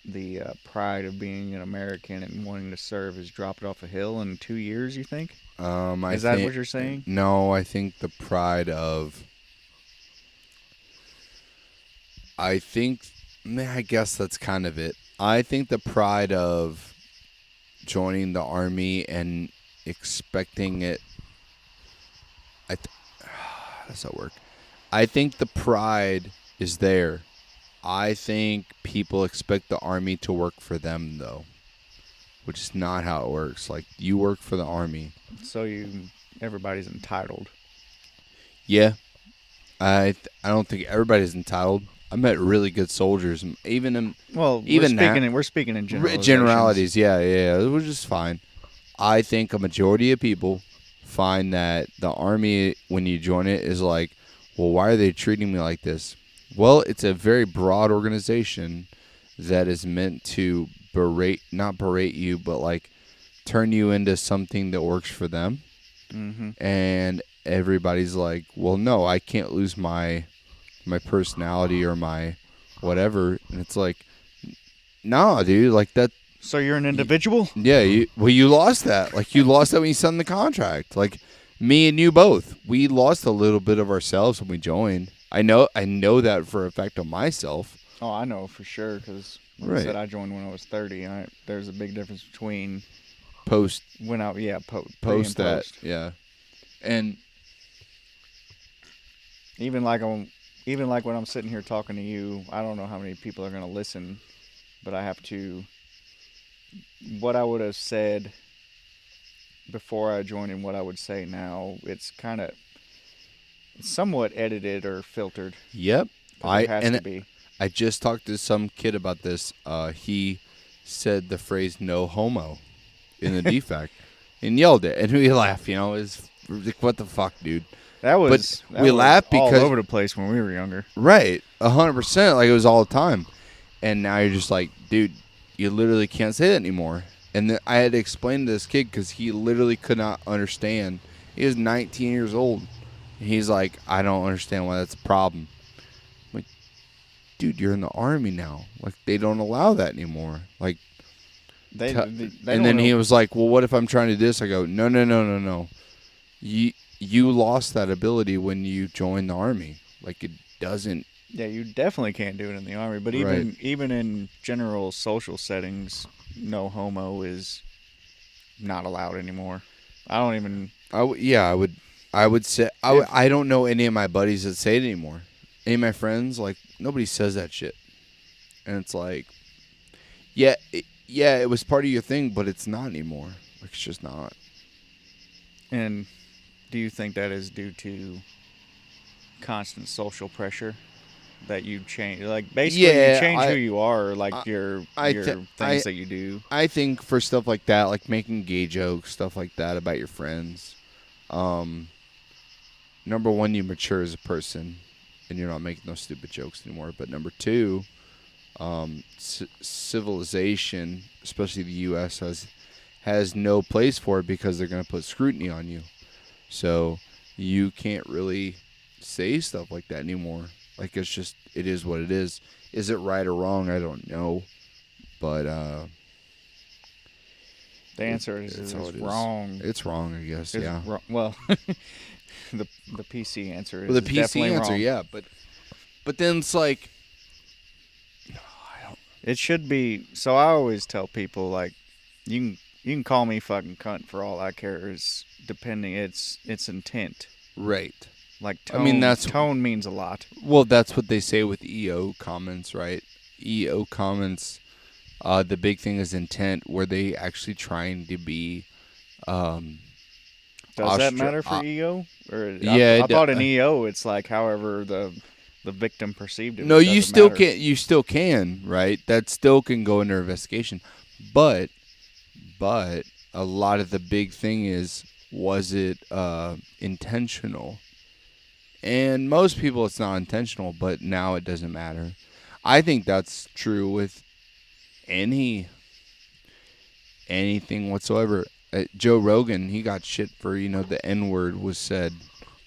Speaker 2: the pride of being an American and wanting to serve is dropped off a hill in 2 years, you think? Is that what you're saying?
Speaker 1: No, I think the pride of... I guess that's kind of it. I think the pride of joining the Army and expecting it... how does that work? I think the pride is there. I think people expect the Army to work for them, though, which is not how it works. Like, you work for the Army.
Speaker 2: So everybody's entitled.
Speaker 1: Yeah. I don't think everybody's entitled. I met really good soldiers, even
Speaker 2: we're speaking in
Speaker 1: generalities. Yeah, it was just fine. I think a majority of people find that the Army, when you join it, is like, well, why are they treating me like this? Well, it's a very broad organization that is meant to not berate you, but like turn you into something that works for them.
Speaker 2: Mm-hmm.
Speaker 1: And everybody's like, well, no, I can't lose my personality or my whatever. And it's like, nah, dude, like that.
Speaker 2: So you're an individual?
Speaker 1: Yeah, you lost that. Like, you lost that when you signed the contract. Like, me and you both, we lost a little bit of ourselves when we joined. I know that for a fact of myself.
Speaker 2: Oh, I know for sure because I said I joined when I was 30. And there's a big difference between
Speaker 1: post
Speaker 2: that,
Speaker 1: yeah, and
Speaker 2: even like when I'm sitting here talking to you, I don't know how many people are going to listen, but I have to. What I would have said before I joined and what I would say now, it's kind of somewhat edited or filtered.
Speaker 1: Yep.
Speaker 2: It has to be.
Speaker 1: I just talked to some kid about this. He said the phrase "no homo" in the defect and yelled it, and we laughed. Is like, what the fuck, dude? We laughed because
Speaker 2: all over the place when we were younger.
Speaker 1: Right, 100%. Like, it was all the time, and now you're just like, dude, you literally can't say that anymore. And then I had to explain to this kid because he literally could not understand. He was 19 years old. And he's like, I don't understand why that's a problem. I'm like, dude, you're in the Army now. Like, they don't allow that anymore. Like,
Speaker 2: They
Speaker 1: and
Speaker 2: don't
Speaker 1: then
Speaker 2: know.
Speaker 1: he was like, well, what if I'm trying to do this? I go, no, no, no, no, no. You lost that ability when you joined the Army. Like, it doesn't.
Speaker 2: Yeah, you definitely can't do it in the Army. But
Speaker 1: Right.
Speaker 2: even in general social settings, no homo is not allowed anymore. I don't even.
Speaker 1: I would say, I don't know any of my buddies that say it anymore. Any of my friends, like, nobody says that shit. And it's like, yeah, it was part of your thing, but it's not anymore. Like, it's just not.
Speaker 2: And do you think that is due to constant social pressure that you change? Like basically, you
Speaker 1: Yeah,
Speaker 2: change who you are, like your
Speaker 1: I
Speaker 2: things that you do.
Speaker 1: I think for stuff like that, like making gay jokes, stuff like that about your friends, number one, you mature as a person, and you're not making those stupid jokes anymore. But number two, civilization, especially the U.S., has no place for it because they're going to put scrutiny on you. So you can't really say stuff like that anymore. Like, it's just, it is what it is. Is it right or wrong? I don't know. But
Speaker 2: The answer is
Speaker 1: it's how it is.
Speaker 2: wrong.
Speaker 1: It's wrong, I guess.
Speaker 2: It's
Speaker 1: Yeah.
Speaker 2: well, the PC answer is
Speaker 1: Well, the PC
Speaker 2: definitely
Speaker 1: answer,
Speaker 2: wrong.
Speaker 1: yeah. But then it's like,
Speaker 2: It should be. So I always tell people like, you can call me fucking cunt for all I care. Is depending it's intent.
Speaker 1: right.
Speaker 2: Like tone.
Speaker 1: I mean,
Speaker 2: tone means a lot.
Speaker 1: Well, that's what they say with EO comments, right? EO comments, the big thing is intent, where they actually trying to be.
Speaker 2: Does that matter for EO? Or
Speaker 1: yeah,
Speaker 2: I thought in EO it's like however the victim perceived it.
Speaker 1: No,
Speaker 2: it
Speaker 1: you
Speaker 2: doesn't
Speaker 1: still
Speaker 2: matter.
Speaker 1: can. You still can, right? That still can go under investigation, but a lot of the big thing is, was it intentional? And most people, it's not intentional, but now it doesn't matter. I think that's true with anything whatsoever. Joe Rogan, he got shit for, the N word was said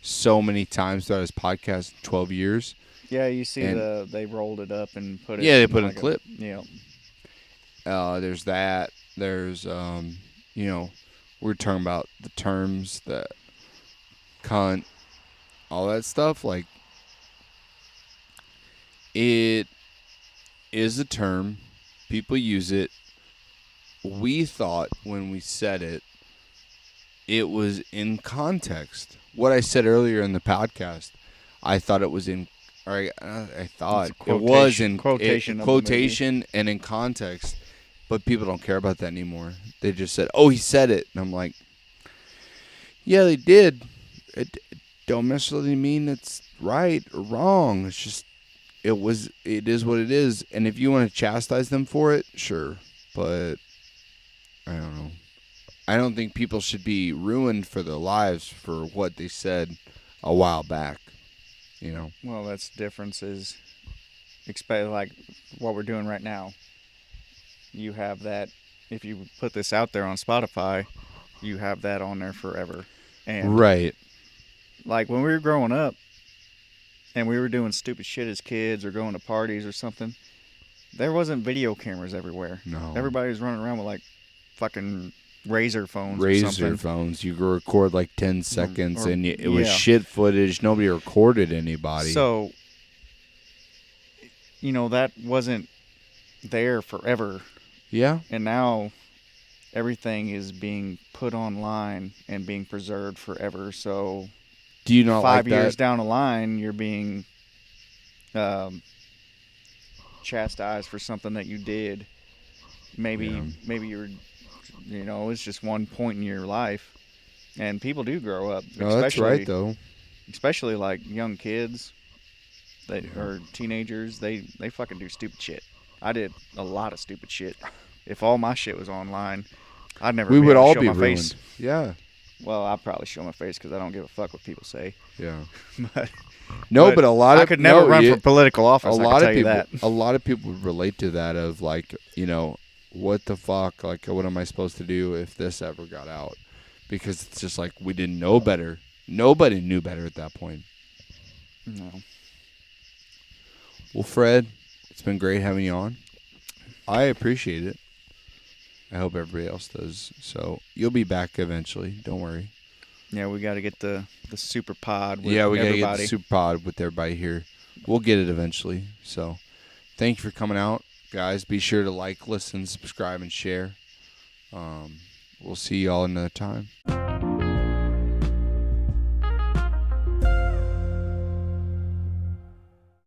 Speaker 1: so many times throughout his podcast, 12 years.
Speaker 2: Yeah, you see they rolled it up and put it.
Speaker 1: Yeah, they put
Speaker 2: like
Speaker 1: in a clip.
Speaker 2: Yeah.
Speaker 1: There's that. There's we're talking about the terms, that cunt, all that stuff. Like, it is a term. People use it. We thought when we said it, it was in context. What I said earlier in the podcast, I thought it was in. Or I thought it was in quotation and in context, but people don't care about that anymore. They just said, "Oh, he said it," and I'm like, "Yeah, they did. It don't necessarily mean it's right or wrong. It's just it is what it is. And if you want to chastise them for it, sure, but I don't know. I don't think people should be ruined for their lives for what they said a while back.
Speaker 2: Well, that's differences. Expect like what we're doing right now. You have that. If you put this out there on Spotify, you have that on there forever. And
Speaker 1: right.
Speaker 2: Like when we were growing up, and we were doing stupid shit as kids or going to parties or something, there wasn't video cameras everywhere.
Speaker 1: No.
Speaker 2: Everybody was running around with like fucking razor phones.
Speaker 1: Razor phones. You could record like 10 seconds, and it was shit footage. Nobody recorded anybody.
Speaker 2: So, that wasn't there forever.
Speaker 1: Yeah.
Speaker 2: And now everything is being put online and being preserved forever. So,
Speaker 1: do you not
Speaker 2: 5
Speaker 1: like
Speaker 2: years
Speaker 1: that?
Speaker 2: down the line, you're being chastised for something that you did. Maybe you're, it's just one point in your life, and people do grow up.
Speaker 1: No, that's right though.
Speaker 2: Especially like young kids, or teenagers, they fucking do stupid shit. I did a lot of stupid shit. If all my shit was online, I'd never.
Speaker 1: We would all
Speaker 2: show
Speaker 1: be
Speaker 2: my
Speaker 1: ruined.
Speaker 2: Face.
Speaker 1: Yeah.
Speaker 2: Well, I'd probably show my face because I don't give a fuck what people say.
Speaker 1: Yeah.
Speaker 2: but
Speaker 1: a lot of
Speaker 2: I could never run for political office.
Speaker 1: A lot of people.
Speaker 2: That.
Speaker 1: A lot of people would relate to that. Of like, what the fuck? Like, what am I supposed to do if this ever got out? Because it's just like we didn't know better. Nobody knew better at that point.
Speaker 2: No.
Speaker 1: Well, Fred, It's been great having you on. I appreciate it. I hope everybody else does. So you'll be back eventually. Don't worry.
Speaker 2: Yeah, we got to get the super pod with
Speaker 1: We gotta get
Speaker 2: everybody.
Speaker 1: the super pod with everybody here. We'll get it eventually. So thank you for coming out, guys. Be sure to like, listen, subscribe, and share. We'll see y'all another time.